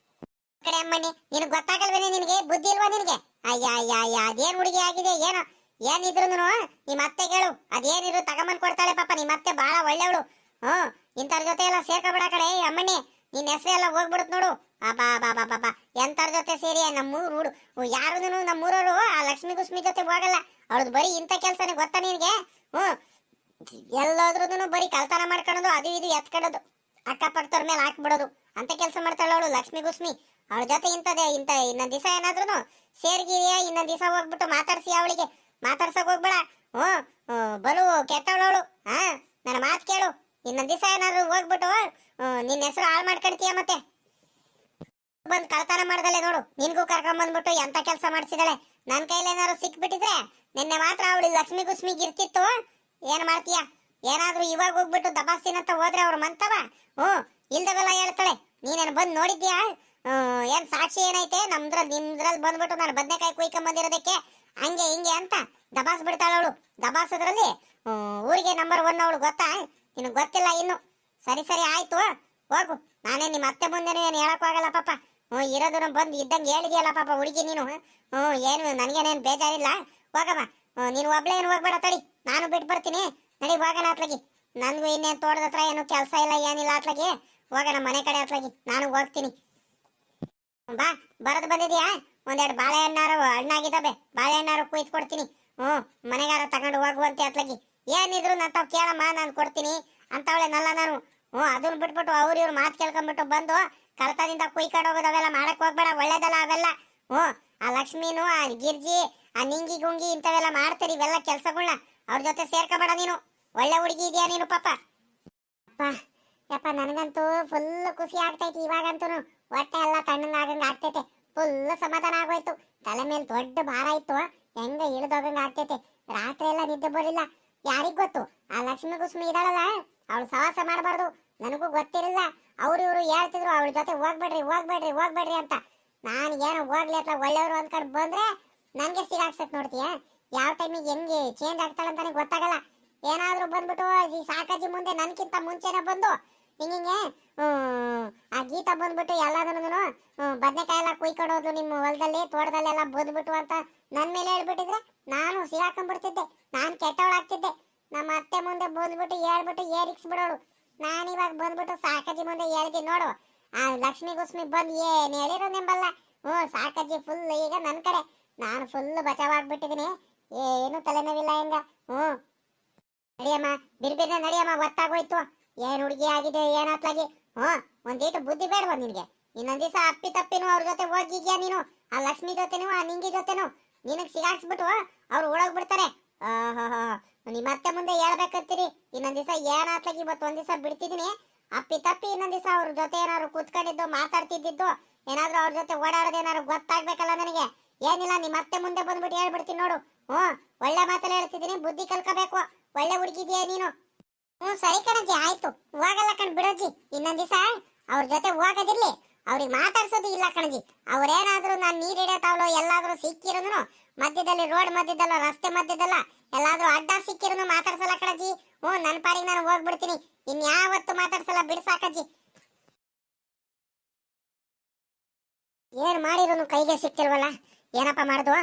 ಕಡೆ ಅಮ್ಮಣ್ಣಿ ನಿನಗೆ ಗೊತ್ತಾಗಲ್ವೇನೆ, ನಿನಗೆ ಬುದ್ಧಿ ಇಲ್ವಾ ನಿನಗೆ? ಅಯ್ಯ ಅದೇನ್ ಹುಡುಗಿ ಆಗಿದೆ ಏನೋ. ಏನಿದ್ರು ನಿಮ್ಮ ಅತ್ತೆ ಕೇಳು, ಅದೇನಿದ್ರು ತಗೊಂಬಂದ್ ಕೊಡ್ತಾಳೆ ಪಾಪ. ನಿಮ್ಮ ಅತ್ತೆ ಬಹಳ ಒಳ್ಳೆವಳು. ಇಂಥವ್ರ ಜೊತೆ ಎಲ್ಲ ಸೇರ್ಕೊಬೇಡ ಕಡೆ ಅಮ್ಮಣ್ಣಿ. ನಿನ್ನ ಹೆಸರು ಎಲ್ಲ ಹೋಗ್ಬಿಡುತ್ತೆ ನೋಡು. ಬಾ ಎಂತರ ಜೊತೆ ಸೇರಿ ನಮ್ಮೂರು ಹುಡು ಯಾರು ನಮ್ಮೂರವರು ಆ ಲಕ್ಷ್ಮಿ ಗುಸ್ಮಿ ಜೊತೆ ಹೋಗಲ್ಲ. ಅವಳದು ಬರೀ ಇಂಥ ಕೆಲ್ಸನೇ ಗೊತ್ತಾ ನಿನಗೆ? ಎಲ್ಲೋದ್ರೂ ಬರೀ ಕಳ್ತನ ಮಾಡ್ಕೊಳ್ಳೋದು, ಅದು ಇದು ಎತ್ಕೊಳ್ಳೋದು, ಅಕ್ಕಪಕ್ಕದವ್ರ ಮೇಲೆ ಹಾಕ್ಬಿಡೋದು ಅಂತ ಕೆಲಸ ಮಾಡ್ತಾಳ ಅವಳು ಲಕ್ಷ್ಮಿ ಗುಸ್ಮಿ. ಅವಳ ಜೊತೆ ಇನ್ನೊಂದ್ ದಿವಸ ಏನಾದ್ರು ಸೇರ್ಗಿರಿಯ ಇನ್ನೊಂದ್ ದಿವಸ ಹೋಗ್ಬಿಟ್ಟು ಮಾತಾಡ್ಸಿ, ಅವಳಿಗೆ ಮಾತಾಡ್ಸಕ್ ಹೋಗ್ಬೇಡ. ಬಲು ಕೆಟ್ಟವಳವಳು. ನನ್ನ ಮಾತು ಕೇಳು. ಇನ್ನೊಂದ್ ದಿವಸ ಏನಾದ್ರು ಹೋಗ್ಬಿಟ್ಟು ನಿನ್ನ ಹೆಸರು ಹಾಳು ಮಾಡ್ಕೊಳ್ತೀಯ. ಮತ್ತೆ ಬಂದ್ ಕಳ್ತನ ಮಾಡ್ದಲೆ ನೋಡು, ನಿನ್ಗೂ ಕರ್ಕೊಂಡ್ ಬಂದ್ಬಿಟ್ಟು ಎಂತ ಕೆಲಸ ಮಾಡಿಸಿದಾಳೆ. ನನ್ ಕೈಲಿ ಏನಾದ್ರು ಸಿಕ್ಬಿಟ್ಟಿದ್ರೆ ನಿನ್ನೆ ಮಾತ್ರ ಅವಳು ಲಕ್ಷ್ಮಿ ಗುಸ್ಮಿಗ್ ಇರ್ತಿತ್ತು. ಏನ್ ಮಾಡ್ತೀಯ? ಏನಾದ್ರೂ ಇವಾಗ ಹೋಗ್ಬಿಟ್ಟು ದಬಾಸ್ತೀನಂತ ಹೋದ್ರೆ ಅವ್ರ ಮಂತವ ಇಲ್ದವೆಲ್ಲ ಹೇಳ್ತಾಳೆ. ನೀನೇನು ಬಂದ್ ನೋಡಿದ್ಯಾ? ಏನ್ ಸಾಕ್ಷಿ ಏನೈತೆ? ನಿಮ್ದ್ರಲ್ಲಿ ಬಂದ್ಬಿಟ್ಟು ನಾನು ಬದನೆಕಾಯಿ ಕುಯ್ಕೊಂಡ್ ಬಂದಿರೋದಕ್ಕೆ ಹಂಗೆ ಹಿಂಗೆ ಅಂತ ದಬಾಸ್ ಬಿಡ್ತಾಳ ಅವಳು. ದಬಾಸದ್ರಲ್ಲಿ ಊರಿಗೆ ನಂಬರ್ 1 ಅವಳು ಗೊತ್ತಾ? ನಿನಗೆ ಗೊತ್ತಿಲ್ಲ ಇನ್ನು. ಸರಿ ಆಯ್ತು ಹೋಗು. ನಾನೇ ನಿಮ್ಮ ಅತ್ತೆ ಮುಂದೆನೂ ಏನು ಹೇಳಕ್ ಆಗಲ್ಲ ಪಾಪ. ಇರೋದನ್ನ ಬಂದು ಇದ್ದಂಗೆ ಹೇಳಿದ್ಯಲ್ಲ ಪಾಪ ಹುಡುಗಿ ನೀನು. ಏನು ನನಗೇನೇನು ಬೇಜಾರಿಲ್ಲ. ಹೋಗಮ್ಮ, ನೀನು ಒಬ್ಳೆ ಏನು ಹೋಗ್ಬೇಡ, ತಡಿ ನಾನು ಬಿಟ್ಟು ಬರ್ತೀನಿ. ನಡಿ ಹೋಗೋಣ ಅತ್ಲಾಗಿ. ನನಗೂ ಇನ್ನೇನು ತೋಟದ ಹತ್ರ ಏನು ಕೆಲಸ ಇಲ್ಲ ಏನಿಲ್ಲ ಅತ್ಲಾಗಿ. ಹೋಗೋಣ ಮನೆ ಕಡೆ ಅತ್ಲಾಗಿ, ನಾನು ಹೋಗ್ತೀನಿ. ಬಾ, ಬರೋದು ಬಂದಿದ್ಯಾ? ಒಂದೆರಡು ಬಾಳೆಹಣ್ಣಾರು ಹಣ್ಣಾಗಿದ್ದಾವೆ, ಬಾಳೆಹಣ್ಣಾರು ಕುಯ್ದು ಕೊಡ್ತೀನಿ. ಮನೆಗಾರ ತಗೊಂಡು ಹೋಗುವಂತೆ ಅತ್ಲಾಗಿ. ಏನಿದ್ರು ನನ್ನ ಕೇಳಮ್ಮ, ನಾನು ಕೊಡ್ತೀನಿ ಅಂತವಳೆ ನಲ್ಲ ನಾನು. ಅದನ್ನ ಬಿಟ್ಬಿಟ್ಟು ಅವ್ರು ಇವ್ರು ಮಾತು ಕೇಳ್ಕೊಂಡ್ಬಿಟ್ಟು ಬಂದು ಕಳ್ತದಿಂದ ಕುಯ್ಕೊಂಡು ಹೋಗೋದವೆಲ್ಲ ಮಾಡಕ್ ಹೋಗ್ಬೇಡ, ಒಳ್ಳೇದಲ್ಲ ಅವೆಲ್ಲ. ಆ ಲಕ್ಷ್ಮೀನು, ಆ ಗಿರ್ಜಿ, ಆ ನಿಂಗಿ ಗುಂಗಿ ಇಂಥವೆಲ್ಲ ಮಾಡ್ತೀರಿ ಇವೆಲ್ಲ ಕೆಲ್ಸಗಳನ್ನ. ಅವ್ರ ಜೊತೆ ಸೇರ್ಕೋಬೇಡ ನೀನು. ಒಳ್ಳೆ ಹುಡುಗಿ ಇದೆಯಾ ನೀನು ಪಾಪ. ಯಪ್ಪ ನನಗಂತೂ ಫುಲ್ ಖುಷಿ ಆಗ್ತೈತಿ ಇವಾಗಂತೂ. ಹೊಟ್ಟೆ ಎಲ್ಲ ತಣ್ಣಗಾಗಂಗ ಆಗ್ತೈತೆ. ಫುಲ್ ಸಮಾಧಾನ ಆಗೋಯ್ತು. ತಲೆ ಮೇಲೆ ದೊಡ್ಡ ಭಾರ ಇತ್ತು, ಹೆಂಗ ಇಳಿದೋಗಂಗ ಆಗ್ತೈತೆ. ರಾತ್ರಿ ಎಲ್ಲ ನಿದ್ದೆ ಬರಲಿಲ್ಲ. ಯಾರಿಗ್ ಗೊತ್ತು ಆ ಲಕ್ಷ್ಮಿ ಗುಸ್ಮಿ ಇದಾಳಲ್ಲ, ಅವಳು ಸವಾಸ ಮಾಡಬಾರ್ದು. ನನಗೂ ಗೊತ್ತಿರಲಿಲ್ಲ. ಅವ್ರು ಇವ್ರು ಹೇಳ್ತಿದ್ರು ಅವಳ ಜೊತೆ ಹೋಗ್ಬೇಡ್ರಿ ಅಂತ. ನಾನು ಏನೋ ಹೋಗ್ಲಿ ಅತ್ಲ ಒಳ್ಳೆಯವರು ಅಂದ್ಕೊಂಡು ಬಂದ್ರೆ ನನಗೆ ಸಿಗಾಕ್ಸತ್ ನೋಡ್ತೀಯ. ಯಾವ ಟೈಮಿಗೆ ಹೆಂಗೆ ಚೇಂಜ್ ಆಗ್ತಾಳಂತಾನೆ ಗೊತ್ತಾಗಲ್ಲ. ಏನಾದ್ರೂ ಬಂದ್ಬಿಟ್ಟು ಈ ಸಾಕಾಜಿ ಮುಂದೆ ನನ್ಕಿಂತ ಮುಂಚೆನೆ ಬಂದು ಹಿಂಗೆ ಆ ಗೀತಾ ಬಂದ್ಬಿಟ್ಟು ಎಲ್ಲಾದ್ರೂ ಬದನೆಕಾಯಿ ಎಲ್ಲ ಕುಯ್ಕೊಂಡು ಹೋದ್ಲು ನಿಮ್ಮ ಹೊಲದಲ್ಲಿ ತೋಟದಲ್ಲೆಲ್ಲ ಬಂದ್ಬಿಟ್ಟು ಅಂತ ನನ್ನ ಮೇಲೆ ಹೇಳ್ಬಿಟ್ಟಿದ್ರೆ ನಾನು ಸಿಗಾಕೊಂಡ್ಬಿಡ್ತಿದ್ದೆ. ನಾನು ಕೆಟ್ಟವಳಾಗ್ತಿದ್ದೆ. ನಮ್ಮ ಅತ್ತೆ ಮುಂದೆ ಬಂದ್ಬಿಟ್ಟು ಹೇಳ್ಬಿಟ್ಟು ಏರಿಕ್ಸ್ಬಿಡೋಳು. ನಾನು ಇವಾಗ ಬಂದ್ಬಿಟ್ಟು ಸಾಕಾಜಿ ಮುಂದೆ ಹೇಳ್ತೀನಿ ನೋಡು. ಆ ಲಕ್ಷ್ಮಿ ಗುಸ್ಮಿ ಬಂದು ಏನ್ ಹೇಳಿರೋ ನಿಂಬಲ್ಲ. ಸಾಕಾಜಿ ಫುಲ್ ಈಗ ನನ್ನ ಕಡೆ. ನಾನು ಫುಲ್ ಬಚಾವಾಗ್ಬಿಟ್ಟಿದ್ದೀನಿ. ಏನು ತಲೆನೋವಿಲ್ಲ ಹೆಂಗ. ನಡಿಯಮ್ಮ, ಬಿರ್ಬಿರ್ನೆ ನಡಿಯಮ್ಮ, ಒತ್ತಾಗೋಯ್ತು. ಏನ್ ಹುಡುಗಿ ಆಗಿದೆ ಏನಾತ್ಲಾಗಿ. ಒಂದೀಟು ಬುದ್ಧಿ ಬೇಡವಾ ನಿನ್ಗೆ? ಇನ್ನೊಂದ್ ದಿವಸ ಅಪ್ಪಿ ತಪ್ಪಿನೂ ಅವ್ರ ಜೊತೆ ಹೋಗಿದ್ಯಾ ನೀನು? ಆ ಲಕ್ಷ್ಮಿ ಜೊತೆನೂ ಆ ನಿಂಗಿ ಜೊತೆನೂ ನಿನಗ್ ಸಿಗಾಕ್ಸ್ಬಿಟ್ಟು ಅವ್ರು ಓಡೋಗ್ಬಿಡ್ತಾರೆ. ನಿಮ್ಮ ಅತ್ತೆ ಮುಂದೆ ಹೇಳ್ಬೇಕಂತೀರಿ. ಇನ್ನೊಂದ್ ದಿವಸ ಏನಾತ್ಲಾಗಿ ಇವತ್ತು ಒಂದ್ ದಿವಸ ಬಿಡ್ತಿದೀನಿ. ಅಪ್ಪಿ ತಪ್ಪಿ ಇನ್ನೊಂದ್ ದಿವಸ ಅವ್ರ ಜೊತೆ ಏನಾದ್ರು ಕೂತ್ಕೊಂಡಿದ್ದು ಮಾತಾಡ್ತಿದ್ದು ಏನಾದ್ರು ಅವ್ರ ಜೊತೆ ಓಡಾಡೋದು ಏನಾದ್ರು ಗೊತ್ತಾಗ್ಬೇಕಲ್ಲ ನನಗೆ. ಏನಿಲ್ಲ, ನಿಮ್ಮ ಅತ್ತೆ ಮುಂದೆ ಬಂದ್ಬಿಟ್ಟು ಹೇಳ್ಬಿಡ್ತೀನಿ ನೋಡು. ಒಳ್ಳೆ ಮಾತಲ್ಲಿ ಹೇಳ್ತಿದ್ದೀನಿ, ಬುದ್ಧಿ ಕಲ್ಕೋಬೇಕು. ಒಳ್ಳೆ ಹುಡುಗಿದ್ಯಾ ನೀನು. ಸರಿ ಕಣಜ್ಜಿ, ಆಯ್ತು. ಹೋಗಲ್ಲ ಕಣ್ ಬಿಡಜ್ಜಿ. ಇನ್ನೊಂದ್ ದಿವಸ ಅವ್ರ ಜೊತೆ ಹೋಗೋದಿರ್ಲಿ, ಅವ್ರಿಗೆ ಮಾತಾಡ್ಸೋದು ಇಲ್ಲ ಕಣಜಿ. ಅವ್ರೇನಾದ್ರೂ ನಾನು ನೀರ್ ಹಿಡಿಯತಾವ್ಲೋ ಎಲ್ಲಾದ್ರೂ ಸಿಕ್ಕಿರೋನು ಮಧ್ಯದಲ್ಲಿ, ರೋಡ್ ಮಧ್ಯದಲ್ಲ, ರಸ್ತೆ ಮಧ್ಯದಲ್ಲ ಎಲ್ಲಾದ್ರೂ ಅಡ್ಡ ಸಿಕ್ಕಿರೋನು ಮಾತಾಡ್ಸಲ್ಲ ಕಣಜಿ. ನನ್ನ ಪಾಡಿಗೆ ನಾನು ಹೋಗ್ಬಿಡ್ತೀನಿ. ಇನ್ಯಾವತ್ತು ಮಾತಾಡ್ಸಲ್ಲ, ಬಿಡ್ಸಾಕಜ್ಜಿ. ಏನ್ ಮಾಡಿರೋನು ಕೈಗೆ ಸಿಕ್ತಿಲ್ವಲ್ಲ, ಏನಪ್ಪ ಮಾಡುದು?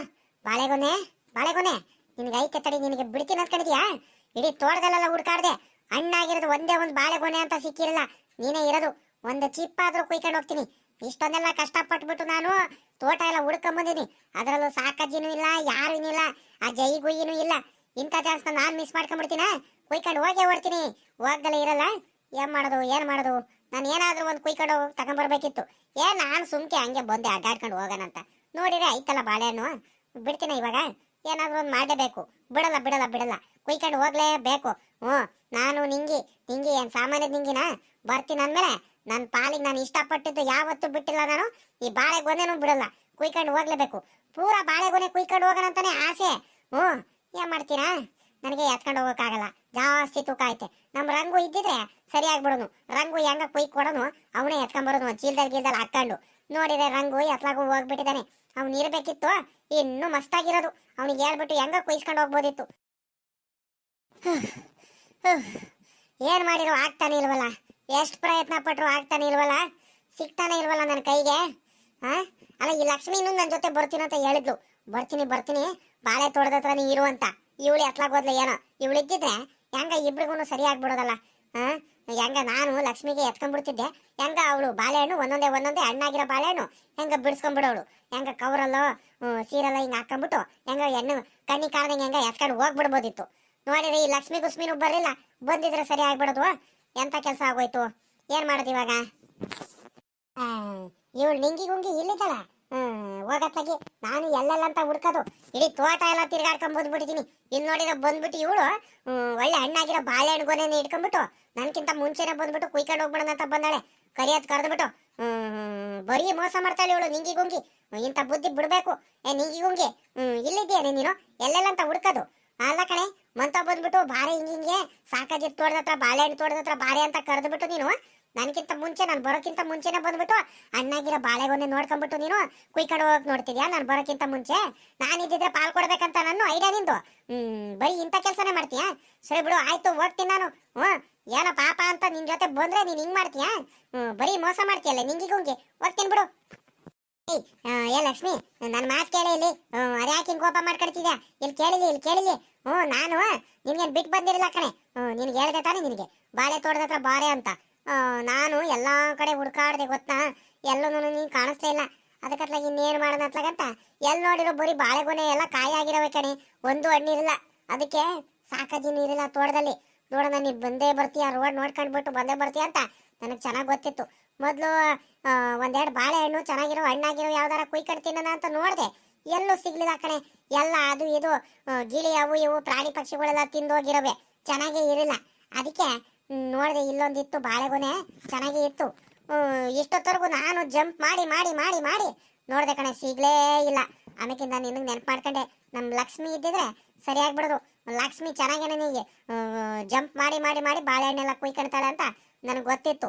ಬಾಳೆಗೊನೆ ನಿನ್ಗೆ ಐತೆ ತಡಿ, ನಿನಗೆ ಬಿಡ್ತೀನಿ ಅಂದ್ಕೊಂಡಿದ್ಯಾ? ಇಡೀ ತೋಟದಲ್ಲೆಲ್ಲ ಹುಡ್ಕಾಡ್ದೆ, ಹಣ್ಣಾಗಿರೋದು ಒಂದೇ ಒಂದು ಬಾಳೆಗೊನೆ ಅಂತ ಸಿಕ್ಕಿರಲ್ಲ. ನೀನೇ ಇರೋದು. ಒಂದು ಚಿಪ್ಪಾದ್ರೂ ಕುಯ್ಕೊಂಡು ಹೋಗ್ತೀನಿ. ಇಷ್ಟೊಂದೆಲ್ಲ ಕಷ್ಟಪಟ್ಬಿಟ್ಟು ನಾನು ತೋಟ ಎಲ್ಲ ಹುಡ್ಕೊಂಬಂದಿನಿ. ಅದರಲ್ಲೂ ಸಾಕಜ್ಜಿನೂ ಇಲ್ಲ, ಯಾರೂ ಇಲ್ಲ, ಆ ಜೈ ಗುಯ್ಯಿನೂ ಇಲ್ಲ. ಇಂಥ ಚಾನ್ಸ್ನ ನಾನು ಮಿಸ್ ಮಾಡ್ಕೊಂಡ್ಬಿಡ್ತೀನ? ಕುಯ್ಕೊಂಡು ಹೋಗೇ ಓಡ್ತೀನಿ. ಹೋಗ್ದಲ್ಲೇ ಇರಲ್ಲ. ಏನ್ ಮಾಡೋದು? ನಾನು ಏನಾದ್ರೂ ಒಂದು ಕುಯ್ಕೊಂಡು ಹೋಗಿ ತಗೊಂಬರ್ಬೇಕಿತ್ತು. ನಾನು ಸುಮ್ಕೆ ಹಂಗೆ ಬಂದೆ ಅಡ್ಡಾಡ್ಕೊಂಡು ಹೋಗೋಣಂತ. ನೋಡಿದ್ರೆ ಐತಲ್ಲ ಬಾಳೆಹಣ್ಣು, ಬಿಡ್ತೀನಿ ಇವಾಗ. ಏನಾದ್ರೂ ಒಂದು ಮಾಡಲೇಬೇಕು. ಬಿಡಲ್ಲ ಬಿಡಲ್ಲ ಬಿಡಲ್ಲ, ಕುಯ್ಕೊಂಡು ಹೋಗ್ಲೇಬೇಕು. ನಾನು ನಿಂಗಿ ನಿಂಗಿ ಏನು ಸಾಮಾನ್ಯದ ನಿಂಗಿನ ಬರ್ತೀನಿ ಅಂದಮೇಲೆ ನನ್ನ ಪಾಲಿಗೆ ನಾನು ಇಷ್ಟಪಟ್ಟಿದ್ದು ಯಾವತ್ತೂ ಬಿಟ್ಟಿಲ್ಲ. ನಾನು ಈ ಬಾಳೆಗೊನೆನೂ ಬಿಡಲ್ಲ, ಕುಯ್ಕೊಂಡು ಹೋಗ್ಲೇಬೇಕು. ಪೂರಾ ಬಾಳೆಗೊನೆ ಕುಯ್ಕೊಂಡು ಹೋಗೋಣಂತಾನೆ ಆಸೆ. ಏನ್ ಮಾಡ್ತೀರಾ, ನನಗೆ ಎತ್ಕೊಂಡು ಹೋಗೋಕ್ಕಾಗಲ್ಲ, ಜಾಸ್ತಿ ತೂಕ ಐತೆ. ನಮ್ಮ ರಂಗು ಇದ್ದಿದ್ರೆ ಸರಿಯಾಗ್ಬಿಡೋನು. ರಂಗು ಹೆಂಗ ಕೊಡೋನು, ಅವನೇ ಎತ್ಕೊಂಡ್ಬರೋನು ಚೀಲ್ದಲ್ಲಿ ಗೀಲ್ದಲ್ಲಿ ಹಾಕೊಂಡು. ನೋಡಿದ್ರೆ ರಂಗು ಎತ್ಲಾಗೂ ಹೋಗ್ಬಿಟ್ಟಿದ್ದಾನೆ. ಅವ್ನು ಇರ್ಬೇಕಿತ್ತು ಇನ್ನೂ ಮಸ್ತಾಗಿರೋದು. ಅವ್ನಿಗೆ ಹೇಳ್ಬಿಟ್ಟು ಹೆಂಗ ಕುಯ್ಸ್ಕೊಂಡು ಹೋಗ್ಬೋದಿತ್ತು. ಏನ್ ಮಾಡಿರೋ ಆಗ್ತಾನೆ ಇಲ್ವಲ್ಲ, ಎಷ್ಟು ಪ್ರಯತ್ನ ಪಟ್ರು ಆಗ್ತಾನೆ ಇಲ್ವಲ್ಲ, ಸಿಗ್ತಾನೆ ಇಲ್ವಲ್ಲ ನನ್ನ ಕೈಗೆ. ಅಲ್ಲ, ಈ ಲಕ್ಷ್ಮೀನು ನನ್ನ ಜೊತೆ ಬರ್ತೀನಂತ ಹೇಳಿದ್ಲು. ಬರ್ತೀನಿ ಬರ್ತೀನಿ ಬಾಳೆ ತೋಟದ ಹತ್ರ ನೀ ಇರು ಅಂತ. ಇವಳು ಎತ್ಲಾಗೋದ್ಲ ಏನೋ. ಇವಳು ಇದ್ದಿದ್ರೆ ಹೆಂಗ ಇಬ್ರಿಗೂ ಸರಿ ಆಗ್ಬಿಡೋದಲ್ಲ. ಹೆಂಗ ನಾನು ಲಕ್ಷ್ಮಿಗೆ ಎತ್ಕೊಂಡ್ಬಿಡ್ತಿದ್ದೆ, ಹೆಂಗ ಅವಳು ಬಾಳೆಹಣ್ಣು ಒಂದೊಂದೇ ಒಂದೊಂದೇ ಹಣ್ಣಾಗಿರೋ ಬಾಳೆಹಣ್ಣು ಹೆಂಗ ಬಿಡಿಸ್ಕೊಂಡ್ಬಿಡೋಳು. ಹೆಂಗ ಕವರಲ್ಲೋ ಸೀರೆಲ್ಲ ಹಿಂಗೆ ಹಾಕೊಂಡ್ಬಿಟ್ಟು ಹೆಂಗ ಹೆಣ್ಣು ಕಣ್ಣಿ ಕಾಣ್ದಂಗೆ ಹೆಂಗ ಎತ್ಕೊಂಡು ಹೋಗ್ಬಿಡ್ಬೋದಿತ್ತು. ನೋಡಿರಿ, ಈ ಲಕ್ಷ್ಮಿ ಗುಸ್ಮಿನೂ ಬರಲಿಲ್ಲ, ಬಂದಿದ್ರೆ ಸರಿ ಆಗ್ಬಿಡೋದು. ಎಂತ ಕೆಲಸ ಆಗೋಯ್ತು, ಏನ್ ಮಾಡೋದು ಇವಾಗ? ಇವಳು ನಿಂಗಿ ಗುಂಗಿ ಇಲ್ಲಿದ್ದಲ್ಲ, ಹೋಗತ್ತಾಗಿ ನಾನು ಎಲ್ಲೆಲ್ಲಂತ ಹುಡ್ಕೋದು, ಇಡೀ ತೋಟ ಎಲ್ಲ ತಿರ್ಗಾಡ್ಕೊಂಡ್ ಬಂದ್ಬಿಟ್ಟಿದ್ದೀನಿ. ಇಲ್ಲಿ ನೋಡಿದ್ರೆ ಬಂದ್ಬಿಟ್ಟು ಇವಳು ಒಳ್ಳೆ ಹಣ್ಣಾಗಿರೋ ಬಾಳೆಹಣ್ಣು ಗೊನೆನ ಇಟ್ಕೊಂಡ್ಬಿಟ್ಟು ನನ್ಕಿಂತ ಮುಂಚೆನೆ ಬಂದ್ಬಿಟ್ಟು ಕುಯ್ಕೊಂಡು ಹೋಗ್ಬಿಡೋಣ ಅಂತ ಬಂದಾಳೆ. ಕರಿಯೋದ್ ಕರೆದ್ಬಿಟ್ಟು ಬರೀ ಮೋಸ ಮಾಡ್ತಾಳೆ ಇವಳು ನಿಂಗಿ ಗುಂಗಿ. ಇಂಥ ಬುದ್ಧಿ ಬಿಡ್ಬೇಕು. ನಿಂಗಿ ಗುಂಗಿ, ಇಲ್ಲಿದ್ದೀಯ ನೀನು? ಎಲ್ಲೆಲ್ಲಂತ ಹುಡ್ಕೋದು? ಅಲ್ಲ ಕಣೆ, ಮಂತ ಬಂದ್ಬಿಟ್ಟು ಬಾರೆ ಹಿಂಗಿಂಗೆ ಸಾಕಾಗಿರ್ ತೋಟದತ್ರ ಬಾಳೆಹಣ್ಣು ತೋಟದತ್ರ ಬಾರೆ ಅಂತ ಕರೆದ್ಬಿಟ್ಟು ನೀನು ನನಗಿಂತ ಮುಂಚೆ, ನಾನು ಬರೋಕ್ಕಿಂತ ಮುಂಚೆನೆ ಬಂದ್ಬಿಟ್ಟು ಹಣ್ಣಾಗಿರೋ ಬಾಳೆಗೊನೆ ನೋಡ್ಕೊಂಡ್ಬಿಟ್ಟು ನೀನು ಕುಯ್ಕೊಂಡು ಹೋಗಕ್ ನೋಡ್ತಿದ್ಯಾ. ನಾನು ಬರೋಕ್ಕಿಂತ ಮುಂಚೆ ನಾನಿದ್ದಿದ್ರೆ ಪಾಲ್ ಕೊಡ್ಬೇಕಂತ ನನ್ನ ಐಡಿಯಾ ನಿಂದು. ಬರೀ ಇಂಥ ಕೆಲಸನೇ ಮಾಡ್ತೀಯಾ? ಸರಿ ಬಿಡು, ಆಯ್ತು ಹೋಗ್ತೀನಿ ನಾನು. ಏನೋ ಪಾಪ ಅಂತ ನಿನ್ ಜೊತೆ ಬಂದ್ರೆ ನೀನ್ ಹಿಂಗ್ ಮಾಡ್ತೀಯಾ? ಬರೀ ಮೋಸ ಮಾಡ್ತೀಯಲ್ಲ ನಿಂಗಿಗುಂಗಿ. ಹೋಗ್ತೀನಿ ಬಿಡು. ಏ ಲಕ್ಷ್ಮಿ, ನನ್ನ ಮಾತು ಕೇಳಿ ಇಲ್ಲಿ. ಅದ್ಯಾಕೆ ಹಿಂಗೆ ಕೋಪ ಮಾಡ್ಕೊಳ್ತಿದ್ಯಾ? ಇಲ್ಲಿ ಕೇಳಿಲಿ, ಇಲ್ಲಿ ಕೇಳಿಲಿ. ನಾನು ನಿನ್ಗೇನು ಬಿಟ್ಟು ಬಂದಿರಲಿಲ್ಲ ಕಣೆ. ನಿನ್ಗೆ ಹೇಳ್ದೆ ತಾನೆ ನಿನಗೆ ಬಾಳೆ ತೋಟದ ಹತ್ರ ಬಾರೆ ಅಂತ. ನಾನು ಎಲ್ಲ ಕಡೆ ಹುಡ್ಕಾಡ್ದೆ ಗೊತ್ತಾ, ಎಲ್ಲೂ ನೀನು ಕಾಣಿಸ್ಲೇ ಇಲ್ಲ. ಅದಕ್ಕತ್ಲಾಗ ಇನ್ನೇನು ಮಾಡೋಣ ಅತ್ಲಾಗಂತ ಎಲ್ಲಿ ನೋಡಿರೋ ಬರೀ ಬಾಳೆಗೊನೆ ಎಲ್ಲ ಕಾಯಿ ಆಗಿರವೆ ಕಣೆ, ಒಂದು ಹಣ್ಣಿರಲ್ಲ. ಅದಕ್ಕೆ ಸಾಕಾಗಿ ನೀರಿಲ್ಲ ತೋಟದಲ್ಲಿ. ನೋಡೋಣ, ನೀನು ಬಂದೇ ಬರ್ತೀಯ, ರೋಡ್ ನೋಡ್ಕೊಂಡ್ಬಿಟ್ಟು ಬಂದೇ ಬರ್ತೀಯ ಅಂತ ನನಗೆ ಚೆನ್ನಾಗಿ ಗೊತ್ತಿತ್ತು. ಮೊದಲು ಒಂದೆರಡು ಬಾಳೆಹಣ್ಣು ಚೆನ್ನಾಗಿರೋ ಹಣ್ಣಾಗಿರೋ ಯಾವ್ದಾರ ಕುಯ್ಕೊಂಡು ತಿನ್ನೋಣ ಅಂತ ನೋಡಿದೆ, ಎಲ್ಲೂ ಸಿಗ್ಲಿಲ್ಲ ಕಣೆ. ಎಲ್ಲ ಅದು ಇದು ಗಿಳಿ ಅವು ಇವು ಪ್ರಾಣಿ ಪಕ್ಷಿಗಳೆಲ್ಲ ತಿಂದೋಗಿರವೆ, ಚೆನ್ನಾಗೇ ಇರಲಿಲ್ಲ. ಅದಕ್ಕೆ ನೋಡಿದೆ, ಇಲ್ಲೊಂದಿತ್ತು ಬಾಳೆಗೊನೆ, ಚೆನ್ನಾಗೇ ಇತ್ತು. ಇಷ್ಟೊತ್ತವರೆಗೂ ನಾನು ಜಂಪ್ ಮಾಡಿ ಮಾಡಿ ಮಾಡಿ ಮಾಡಿ ನೋಡಿದೆ ಕಣೆ, ಸಿಗ್ಲೇ ಇಲ್ಲ. ಆಮೇಕಿಂದ ನಿನಗೆ ನೆನಪು ಮಾಡ್ಕೊಂಡೆ, ನಮ್ಮ ಲಕ್ಷ್ಮಿ ಇದ್ದಿದ್ರೆ ಸರಿಯಾಗ್ಬಿಡೋದು. ಲಕ್ಷ್ಮಿ ಚೆನ್ನಾಗೇನೆ ನೀಗೆ ಜಂಪ್ ಮಾಡಿ ಮಾಡಿ ಮಾಡಿ ಬಾಳೆಹಣ್ಣೆಲ್ಲ ಕುಯ್ಕೊಳ್ತಾಳೆ ಅಂತ ನನಗೆ ಗೊತ್ತಿತ್ತು.